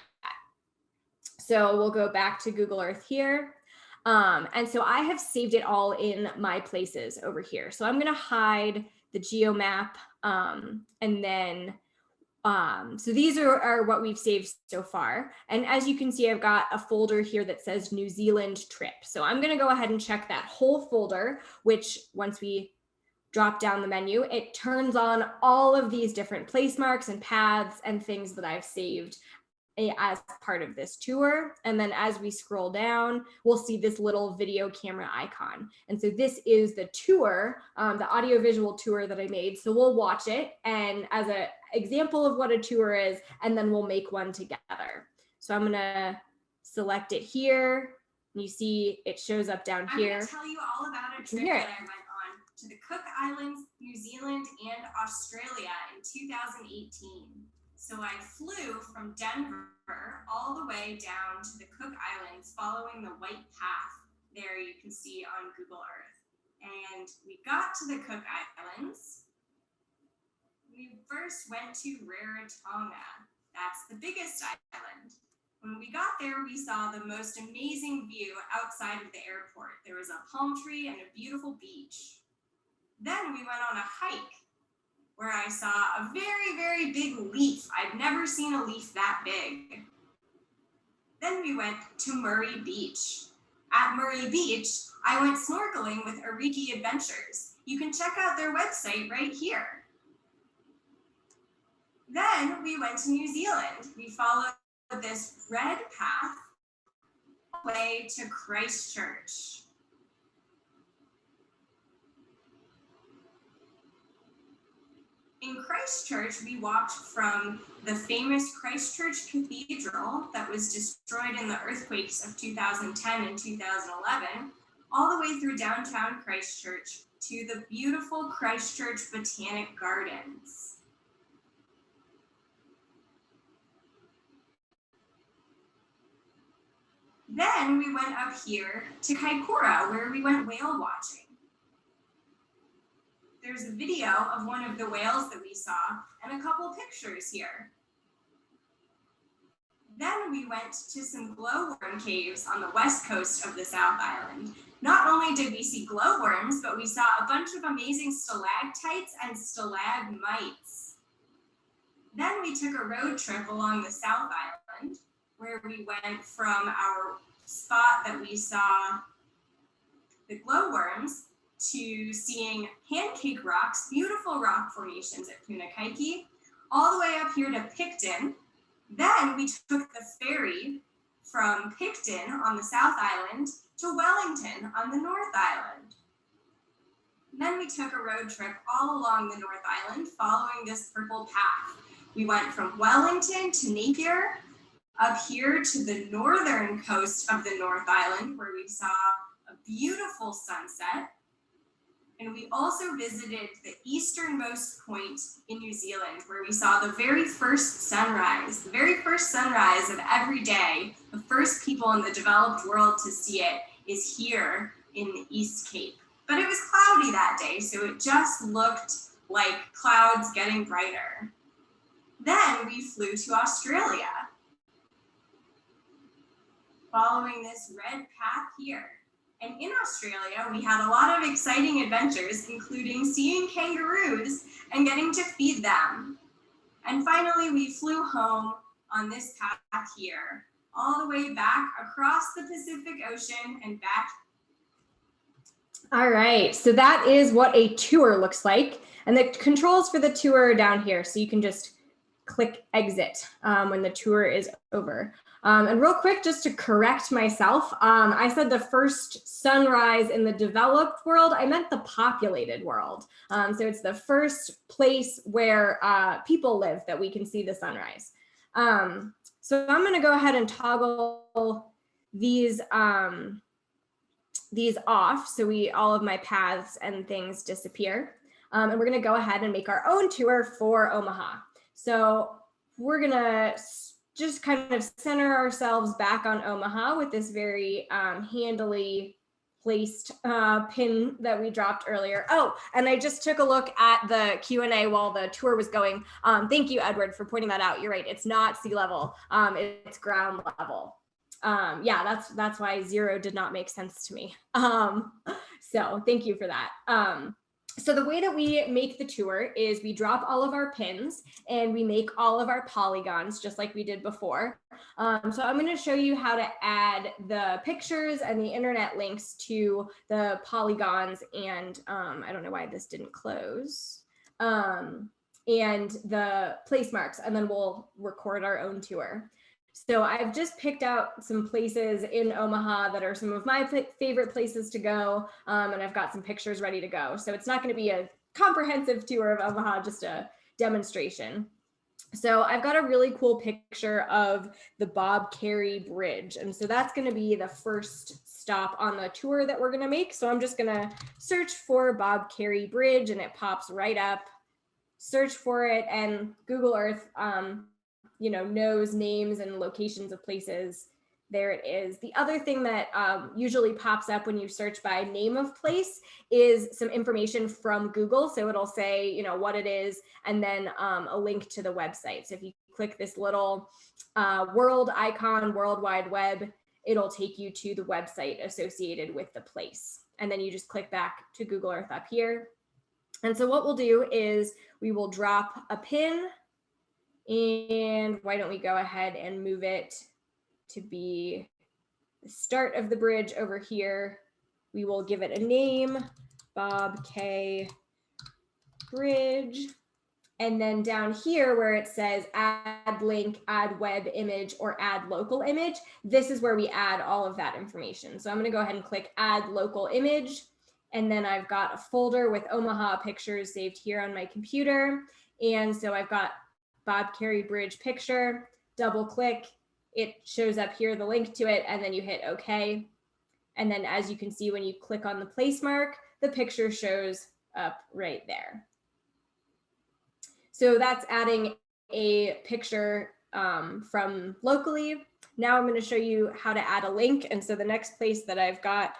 So we'll go back to Google Earth here. And so I have saved it all in my places over here. So I'm going to hide the GeoMap. And then, so these are what we've saved so far. And as you can see, I've got a folder here that says New Zealand trip. So I'm going to go ahead and check that whole folder, which once we drop down the menu, it turns on all of these different place marks and paths and things that I've saved as part of this tour. And then as we scroll down, we'll see this little video camera icon. And so this is the tour, the audiovisual tour that I made. So we'll watch it and as an example of what a tour is, and then we'll make one together. So I'm gonna select it here. You see it shows up down here.
I'm gonna tell you all about a trip that I went on to the Cook Islands, New Zealand, and Australia in 2018. So I flew from Denver all the way down to the Cook Islands following the white path there you can see on Google Earth. And we got to the Cook Islands. We first went to Rarotonga. That's the biggest island. When we got there, we saw the most amazing view outside of the airport. There was a palm tree and a beautiful beach. Then we went on a hike where I saw a very, very big leaf. I've never seen a leaf that big. Then we went to Murray Beach. At Murray Beach, I went snorkeling with Ariki Adventures. You can check out their website right here. Then we went to New Zealand. We followed this red path all the way to Christchurch. In Christchurch, we walked from the famous Christchurch Cathedral that was destroyed in the earthquakes of 2010 and 2011, all the way through downtown Christchurch to the beautiful Christchurch Botanic Gardens. Then we went up here to Kaikoura, where we went whale watching. There's a video of one of the whales that we saw and a couple pictures here. Then we went to some glowworm caves on the west coast of the South Island. Not only did we see glowworms, but we saw a bunch of amazing stalactites and stalagmites. Then we took a road trip along the South Island, where we went from our spot that we saw the glowworms to seeing pancake rocks, beautiful rock formations at Punakaiki, all the way up here to Picton. Then we took the ferry from Picton on the South Island to Wellington on the North Island. Then we took a road trip all along the North Island following this purple path. We went from Wellington to Napier, up here to the northern coast of the North Island, where we saw a beautiful sunset. And we also visited the easternmost point in New Zealand, where we saw the very first sunrise of every day. The first people in the developed world to see it is here in the East Cape. But it was cloudy that day, so it just looked like clouds getting brighter. Then we flew to Australia, following this red path here. And in Australia, we had a lot of exciting adventures, including seeing kangaroos and getting to feed them. And finally, we flew home on this path here, all the way back across the Pacific Ocean and back.
All right, so that is what a tour looks like. And the controls for the tour are down here, so you can just click exit when the tour is over. And real quick, just to correct myself, I said the first sunrise in the developed world. I meant the populated world. So it's the first place where people live that we can see the sunrise. So I'm going to go ahead and toggle these off, so all of my paths and things disappear. And we're going to go ahead and make our own tour for Omaha. So we're going to just kind of center ourselves back on Omaha with this very handily placed pin that we dropped earlier. Oh, and I just took a look at the Q&A while the tour was going. Thank you, Edward, for pointing that out. You're right, it's not sea level, it's ground level. Yeah, that's why 0 did not make sense to me. So thank you for that. So the way that we make the tour is we drop all of our pins and we make all of our polygons just like we did before. So I'm going to show you how to add the pictures and the internet links to the polygons and I don't know why this didn't close. And the place marks, and then we'll record our own tour. So I've just picked out some places in Omaha that are some of my favorite places to go, and I've got some pictures ready to go. So it's not going to be a comprehensive tour of Omaha, just a demonstration. So I've got a really cool picture of the Bob Carey Bridge, and so that's going to be the first stop on the tour that we're going to make. So I'm just going to search for Bob Carey Bridge, and it pops right up. Search for it, and Google Earth knows names and locations of places. There it is. The other thing that usually pops up when you search by name of place is some information from Google. So it'll say, what it is, and then a link to the website. So if you click this little world icon, World Wide Web, it'll take you to the website associated with the place. And then you just click back to Google Earth up here. And so what we'll do is we will drop a pin. And why don't we go ahead and move it to be the start of the bridge over here. We will give it a name, Bob K. Bridge. And then down here where it says add link, add web image, or add local image, this is where we add all of that information. So I'm going to go ahead and click add local image. And then I've got a folder with Omaha pictures saved here on my computer. And so I've got Bob Carey Bridge picture, double click, it shows up here, the link to it, and then you hit OK. And then as you can see, when you click on the place mark, the picture shows up right there. So that's adding a picture from locally. Now I'm going to show you how to add a link. And so the next place that I've got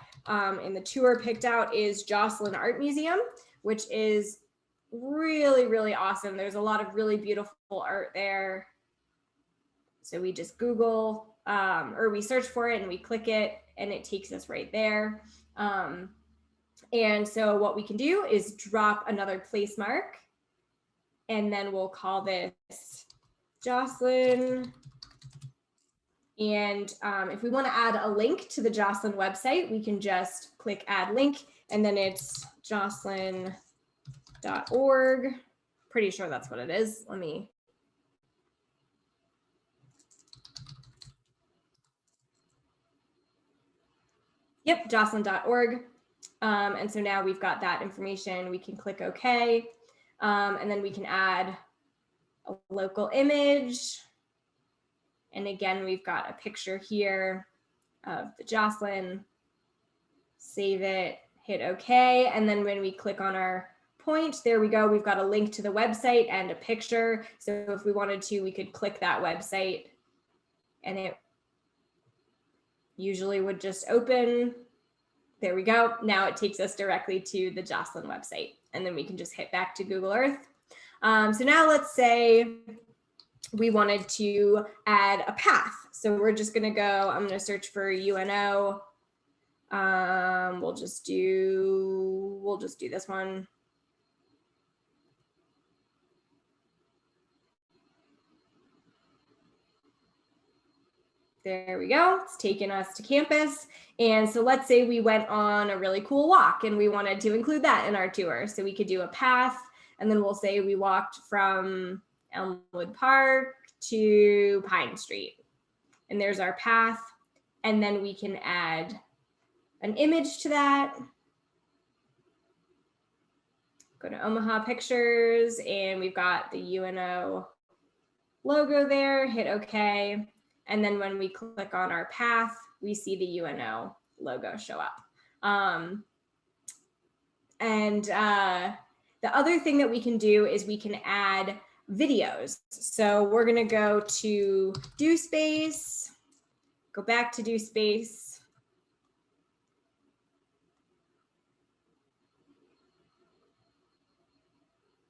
in the tour picked out is Joslyn Art Museum, which is really, really awesome. There's a lot of really beautiful art there. So we just Google or we search for it and we click it and it takes us right there. And so what we can do is drop another place mark, and then we'll call this Joslyn. And if we want to add a link to the Joslyn website, we can just click add link, and then it's joslyn.org. Pretty sure that's what it is. Let me. Yep, joslyn.org. And so now we've got that information. We can click OK. And then we can add a local image. And again, we've got a picture here of the Joslyn. Save it, hit OK. And then when we click on our point, there we go. We've got a link to the website and a picture. So if we wanted to, we could click that website and it usually would just open. There we go. Now it takes us directly to the Joslyn website, and then we can just hit back to Google Earth. So now let's say we wanted to add a path. So we're just going to go, I'm going to search for UNO. We'll just do this one. There we go. It's taken us to campus. And so let's say we went on a really cool walk and we wanted to include that in our tour. So we could do a path, and then we'll say we walked from Elmwood Park to Pine Street. And there's our path. And then we can add an image to that. Go to Omaha Pictures, and we've got the UNO logo there. Hit OK. And then when we click on our path, we see the UNO logo show up. The other thing that we can do is we can add videos. So we're going to go to DoSpace, go back to DoSpace.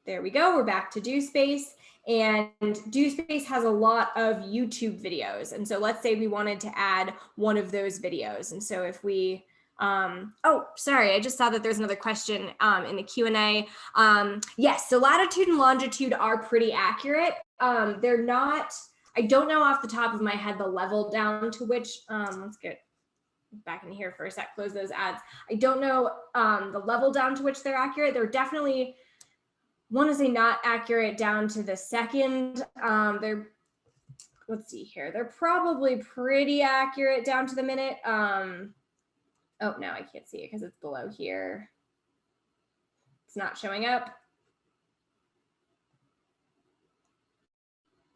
There we go. We're back to DoSpace. And DoSpace has a lot of YouTube videos. And so let's say we wanted to add one of those videos. And so if we Oh, sorry, I just saw that there's another question in the Q&A. Yes, so latitude and longitude are pretty accurate. They're not, I don't know off the top of my head the level down to which, let's get back in here for a sec, close those ads. I don't know the level down to which they're accurate. They're definitely, one is not accurate down to the second. They're, let's see here, they're probably pretty accurate down to the minute. Oh, no, I can't see it because it's below here. It's not showing up.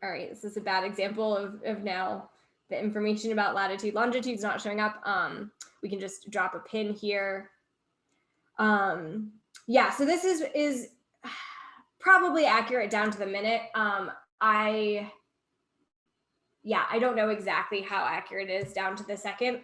All right, this is a bad example of now the information about latitude, longitude is not showing up. We can just drop a pin here. Yeah, so this is probably accurate down to the minute. I don't know exactly how accurate it is down to the second.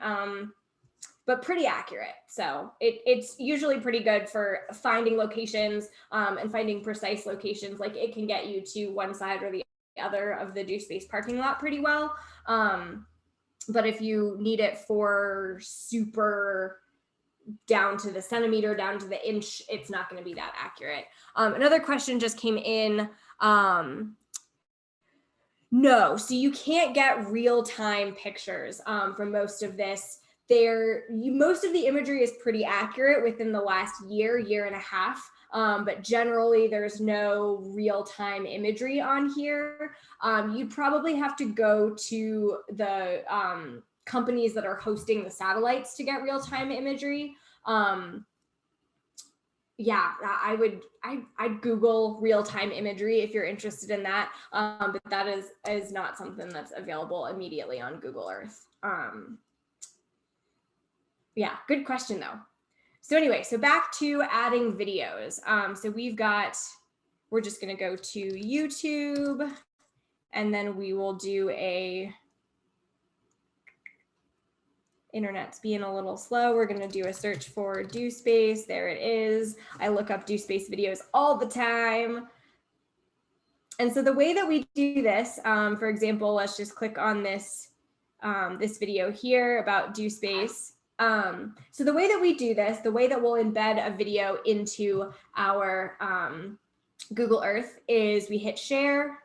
But pretty accurate. So it's usually pretty good for finding locations and finding precise locations. Like it can get you to one side or the other of the DoSpace parking lot pretty well. But if you need it for super down to the centimeter, down to the inch, it's not going to be that accurate. Another question just came in. No, so you can't get real-time pictures from most of this. Most of the imagery is pretty accurate within the last year and a half, but generally there's no real-time imagery on here. You'd probably have to go to the companies that are hosting the satellites to get real-time imagery. Yeah, I'd Google real-time imagery if you're interested in that, but that is not something that's available immediately on Google Earth. Yeah, good question though. So anyway, so back to adding videos. So we're just gonna go to YouTube and then we will do internet's being a little slow. We're gonna do a search for DoSpace. There it is. I look up DoSpace videos all the time. And so the way that we do this, for example, let's just click on this, this video here about DoSpace. So the way that we do this, the way that we'll embed a video into our Google Earth is we hit share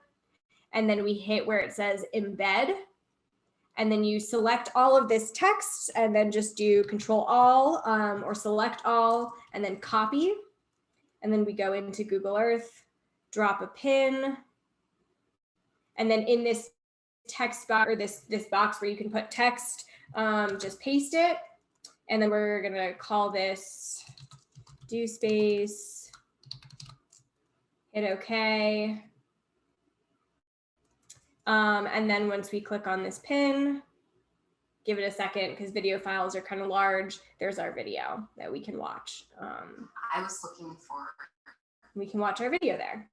and then we hit where it says embed. And then you select all of this text and then just do Control All or select all and then copy. And then we go into Google Earth, drop a pin. And then in this text box or this box where you can put text, just paste it. And then we're gonna call this DoSpace, hit OK. And then once we click on this pin, give it a second because video files are kind of large. There's our video that we can watch.
I was looking for.
We can watch our video there.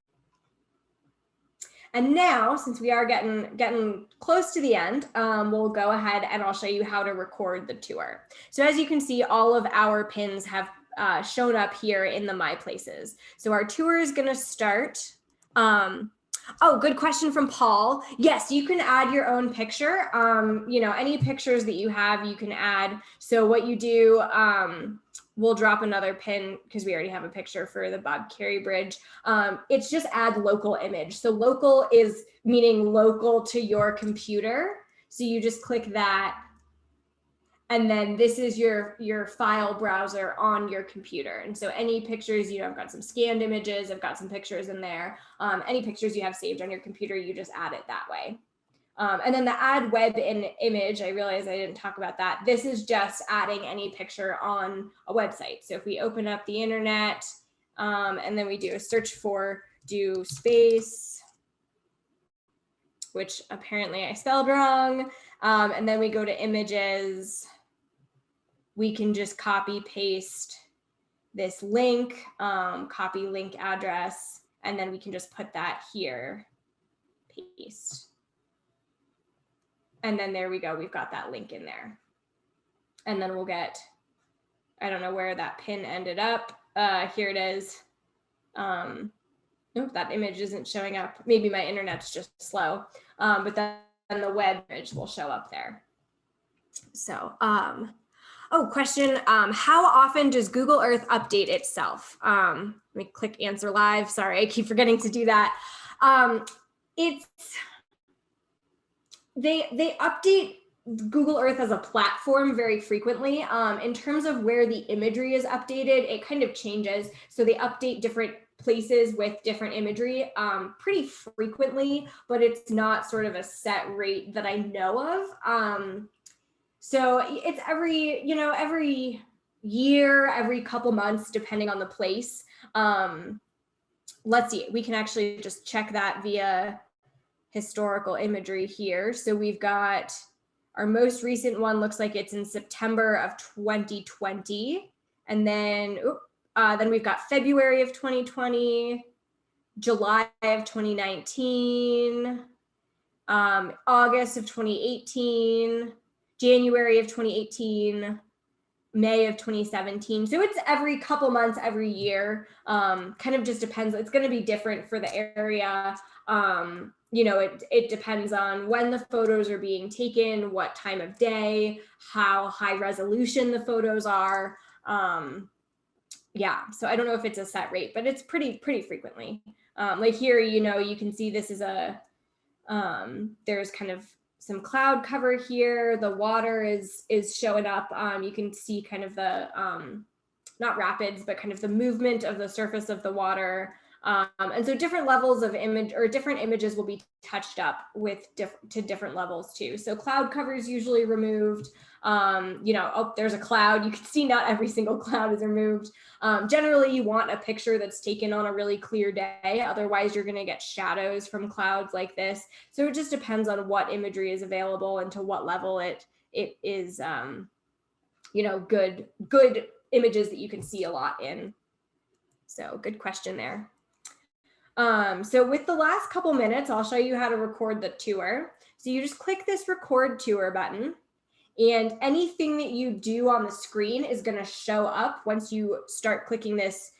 And now, since we are getting close to the end, we'll go ahead and I'll show you how to record the tour. So as you can see, all of our pins have shown up here in the My Places. So our tour is going to start. Oh, good question from Paul. Yes, you can add your own picture. You know, any pictures that you have, you can add. So what you do, we'll drop another pin because we already have a picture for the Bob Carey Bridge. It's just add local image. So local is meaning local to your computer. So you just click that. And then this is your file browser on your computer. And so any pictures, you know, I've got some scanned images, I've got some pictures in there. Any pictures you have saved on your computer, you just add it that way. And then the add web in image, I realized I didn't talk about that. This is just adding any picture on a website. So if we open up the internet and then we do a search for DoSpace, which apparently I spelled wrong. And then we go to images. We can just copy paste this link, copy link address, and then we can just put that here, paste. And then there we go, we've got that link in there. And then we'll get, I don't know where that pin ended up. Here it is. Nope, that image isn't showing up. Maybe my internet's just slow, but then the web image will show up there. So, Oh, question. How often does Google Earth update itself? Let me click answer live. Sorry, I keep forgetting to do that. They update Google Earth as a platform very frequently. In terms of where the imagery is updated, it kind of changes. So they update different places with different imagery pretty frequently, but it's not sort of a set rate that I know of. So it's every year, every couple months, depending on the place. Let's see, we can actually just check that via historical imagery here. So we've got our most recent one, looks like it's in September of 2020. And then we've got February of 2020, July of 2019, August of 2018, January of 2018, May of 2017. So it's every couple months, every year. Kind of just depends. It's going to be different for the area. It depends on when the photos are being taken, what time of day, how high resolution the photos are. Yeah, so I don't know if it's a set rate, but it's pretty frequently. Like here, you can see this is there's kind of some cloud cover here. The water is showing up. You can see kind of the, not rapids, but kind of the movement of the surface of the water. And so different levels of image or different images will be touched up with to different levels too. So cloud cover is usually removed. Oh, there's a cloud. You can see not every single cloud is removed. Generally, you want a picture that's taken on a really clear day. Otherwise, you're going to get shadows from clouds like this. So it just depends on what imagery is available and to what level it is, good images that you can see a lot in. So good question there. So with the last couple minutes, I'll show you how to record the tour. So you just click this record tour button, and anything that you do on the screen is going to show up once you start clicking this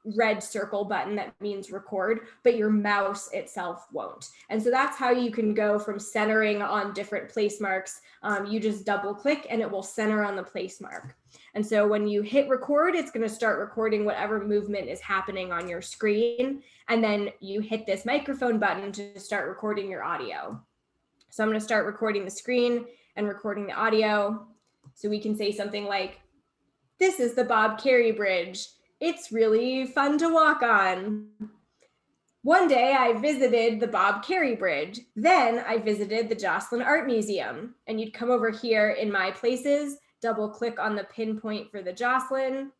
red circle button that means record, but your mouse itself won't. And so that's how you can go from centering on different place marks. You just double click and it will center on the place mark. And so when you hit record, it's going to start recording whatever movement is happening on your screen. And then you hit this microphone button to start recording your audio. So I'm going to start recording the screen and recording the audio. So we can say something like, "This is the Bob Carey Bridge. It's really fun to walk on. One day I visited the Bob Carey Bridge. Then I visited the Joslyn Art Museum." And you'd come over here in My Places, double click on the pinpoint for the Joslyn.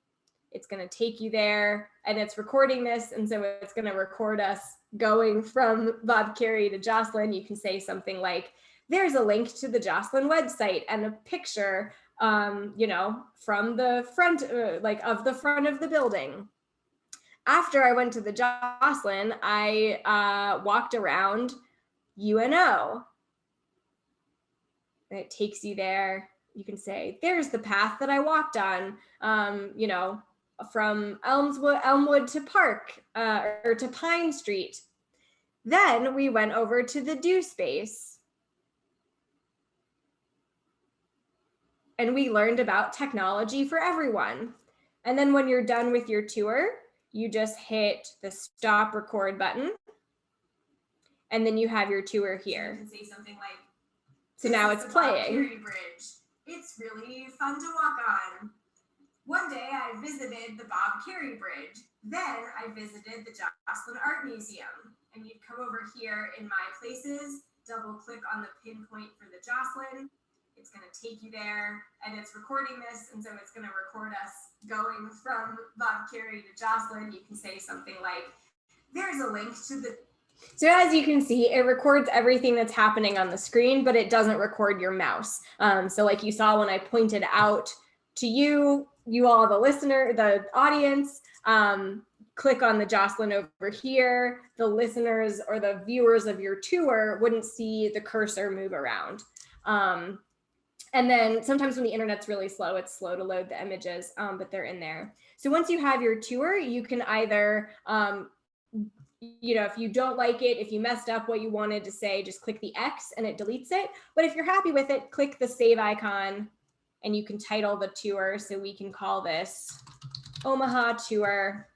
It's going to take you there, and it's recording this. And so it's going to record us going from Bob Carey to Joslyn. You can say something like, "There's a link to the Joslyn website and a picture, from the front, of the front of the building." After I went to the Joslyn, I walked around UNO. And it takes you there. You can say, "There's the path that I walked on, from Elmwood to Park, or to Pine Street." Then we went over to the Do Space. And we learned about technology for everyone. And then when you're done with your tour, you just hit the stop record button. And then you have your tour here.
You can say something like,
so now it's playing.
Bob Carey Bridge. It's really fun to walk on. One day I visited the Bob Carey Bridge. Then I visited the Joslyn Art Museum. And you'd come over here in My Places, double click on the pinpoint for the Joslyn. It's going to take you there, and it's recording this, and so it's going to record us going from Bob Carey to Joslyn. You can say something like, "There's a link to the..."
So as you can see, it records everything that's happening on the screen, but it doesn't record your mouse. So like you saw when I pointed out to you all, the listener, the audience, click on the Joslyn over here, the listeners or the viewers of your tour wouldn't see the cursor move around. And then sometimes when the internet's really slow, it's slow to load the images, but they're in there. So once you have your tour, you can either, if you don't like it, if you messed up what you wanted to say, just click the X and it deletes it. But if you're happy with it, click the save icon and you can title the tour. So we can call this Omaha Tour.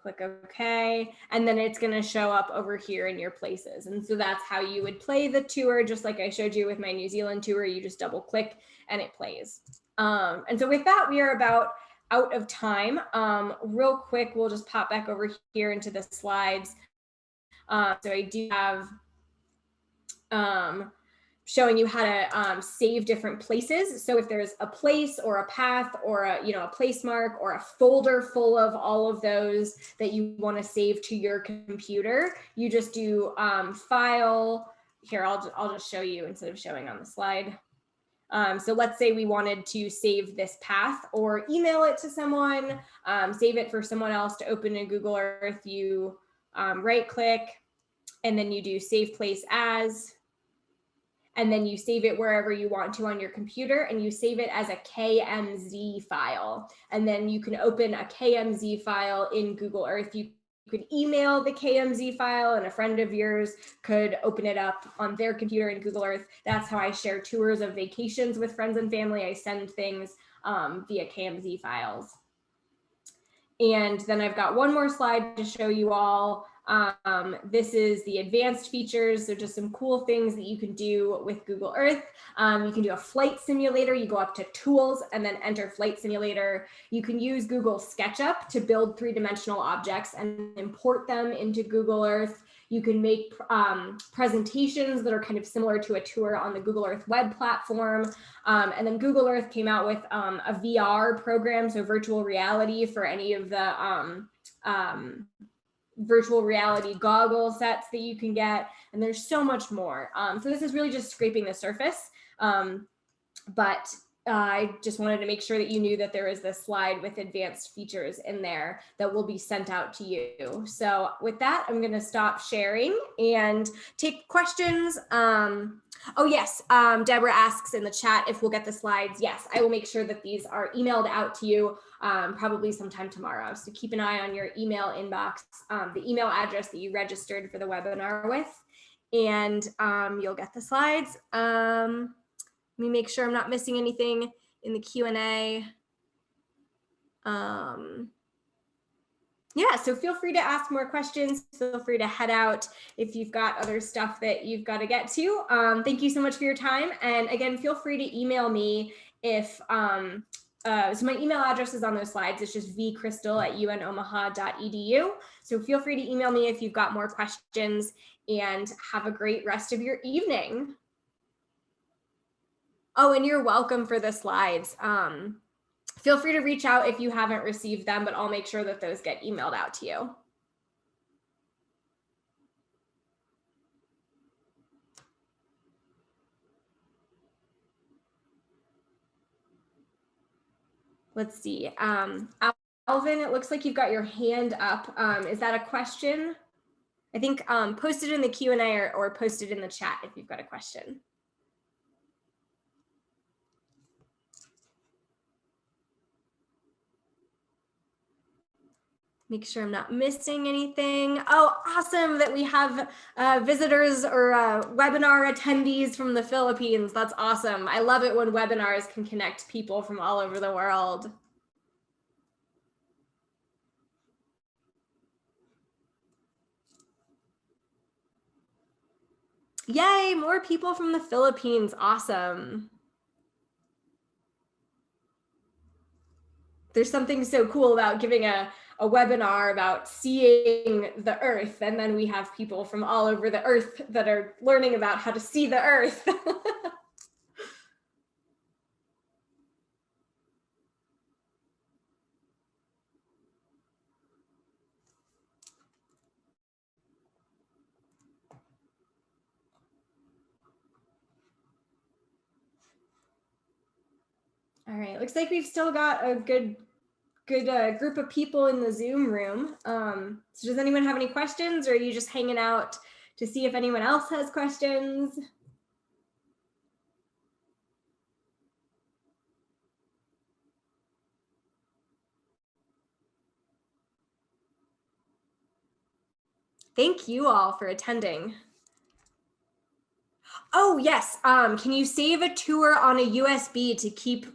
Click OK, and then it's going to show up over here in your places. And so that's how you would play the tour, just like I showed you with my New Zealand tour. You just double click and it plays. And so with that, we are about out of time. Real quick, we'll just pop back over here into the slides. So I do have showing you how to save different places. So if there's a place or a path or a place mark or a folder full of all of those that you want to save to your computer, you just do file. Here, I'll just show you instead of showing on the slide. So let's say we wanted to save this path or email it to someone, save it for someone else to open in Google Earth. You right click and then you do save place as. And then you save it wherever you want to on your computer, and you save it as a KMZ file. And then you can open a KMZ file in Google Earth. You could email the KMZ file, and a friend of yours could open it up on their computer in Google Earth. That's how I share tours of vacations with friends and family. I send things via KMZ files. And then I've got one more slide to show you all. This is the advanced features. So just some cool things that you can do with Google Earth. You can do a flight simulator. You go up to tools and then enter flight simulator. You can use Google SketchUp to build three-dimensional objects and import them into Google Earth. You can make presentations that are kind of similar to a tour on the Google Earth web platform. And then Google Earth came out with a VR program, so virtual reality for any of the virtual reality goggle sets that you can get. And there's so much more. So this is really just scraping the surface. But I just wanted to make sure that you knew that there is this slide with advanced features in there that will be sent out to you. So with that, I'm going to stop sharing and take questions. Oh, yes. Deborah asks in the chat if we'll get the slides. Yes, I will make sure that these are emailed out to you probably sometime tomorrow. So keep an eye on your email inbox, the email address that you registered for the webinar with, and you'll get the slides. Let me make sure I'm not missing anything in the Q&A. Yeah, so feel free to ask more questions. Feel free to head out if you've got other stuff that you've got to get to. Thank you so much for your time. And again, feel free to email me if, so my email address is on those slides. It's just vcrystal@unomaha.edu. So feel free to email me if you've got more questions, and have a great rest of your evening. Oh, and you're welcome for the slides. Feel free to reach out if you haven't received them, but I'll make sure that those get emailed out to you. Let's see. Alvin, it looks like you've got your hand up. Is that a question? I think post it in the Q&A or post it in the chat if you've got a question. Make sure I'm not missing anything. Oh, awesome that we have visitors or webinar attendees from the Philippines. That's awesome. I love it when webinars can connect people from all over the world. Yay, more people from the Philippines. Awesome. There's something so cool about giving a webinar about seeing the Earth, and then we have people from all over the Earth that are learning about how to see the Earth. All right, looks like we've still got a good group of people in the Zoom room. So does anyone have any questions, or are you just hanging out to see if anyone else has questions? Thank you all for attending. Oh, yes. Can you save a tour on a USB to keep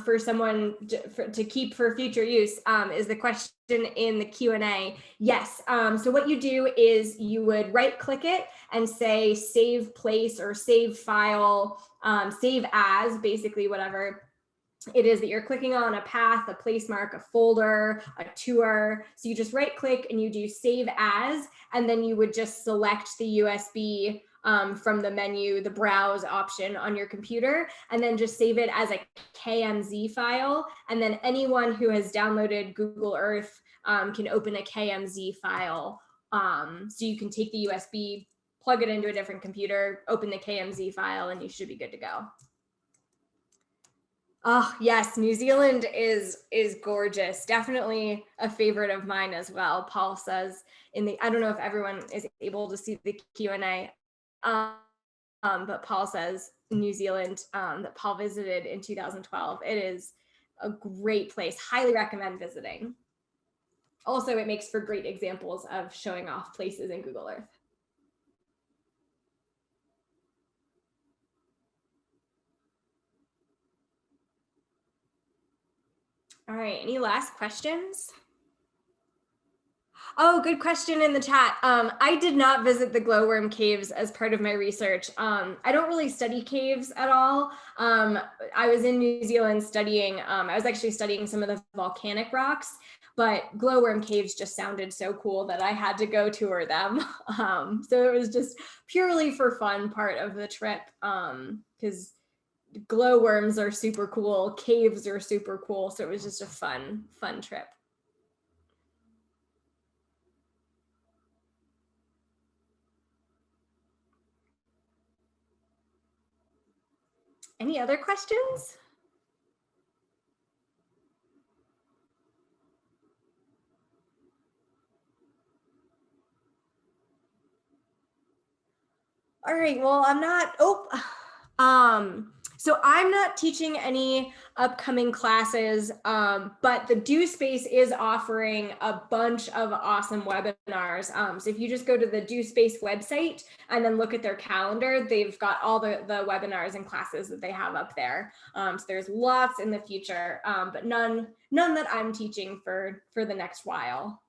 for someone to keep for future use? Is the question in the Q&A. Yes. So what you do is you would right click it and say save place or save file, save as, basically whatever it is that you're clicking on, a path, a place mark, a folder, a tour. So you just right click and you do save as, and then you would just select the USB from the menu, the browse option on your computer, and then just save it as a KMZ file. And then anyone who has downloaded Google Earth can open a KMZ file. So you can take the USB, plug it into a different computer, open the KMZ file, and you should be good to go. Oh yes, New Zealand is gorgeous. Definitely a favorite of mine as well. Paul says in the, I don't know if everyone is able to see the Q&A, but Paul says New Zealand that Paul visited in 2012. It is a great place. Highly recommend visiting. Also, it makes for great examples of showing off places in Google Earth. All right, any last questions? Oh, good question in the chat. I did not visit the glowworm caves as part of my research. I don't really study caves at all. I was in New Zealand studying, I was actually studying some of the volcanic rocks, but glowworm caves just sounded so cool that I had to go tour them. So it was just purely for fun part of the trip, because glowworms are super cool, caves are super cool. So it was just a fun trip. Any other questions? All right, well, so I'm not teaching any upcoming classes, but the DoSpace is offering a bunch of awesome webinars. So if you just go to the DoSpace website and then look at their calendar, they've got all the webinars and classes that they have up there. So there's lots in the future, but none that I'm teaching for the next while.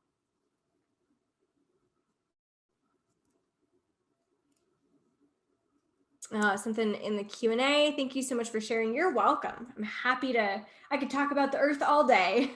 Something in the Q&A. Thank you so much for sharing. You're welcome. I'm happy to, I could talk about the Earth all day.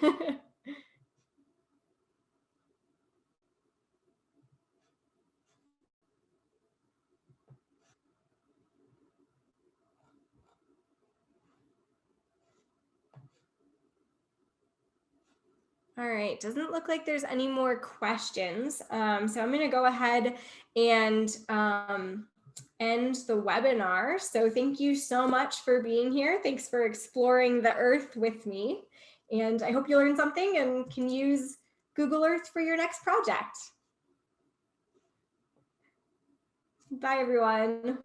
All right, doesn't look like there's any more questions. So I'm gonna go ahead and end the webinar. So thank you so much for being here. Thanks for exploring the Earth with me. And I hope you learned something and can use Google Earth for your next project. Bye, everyone.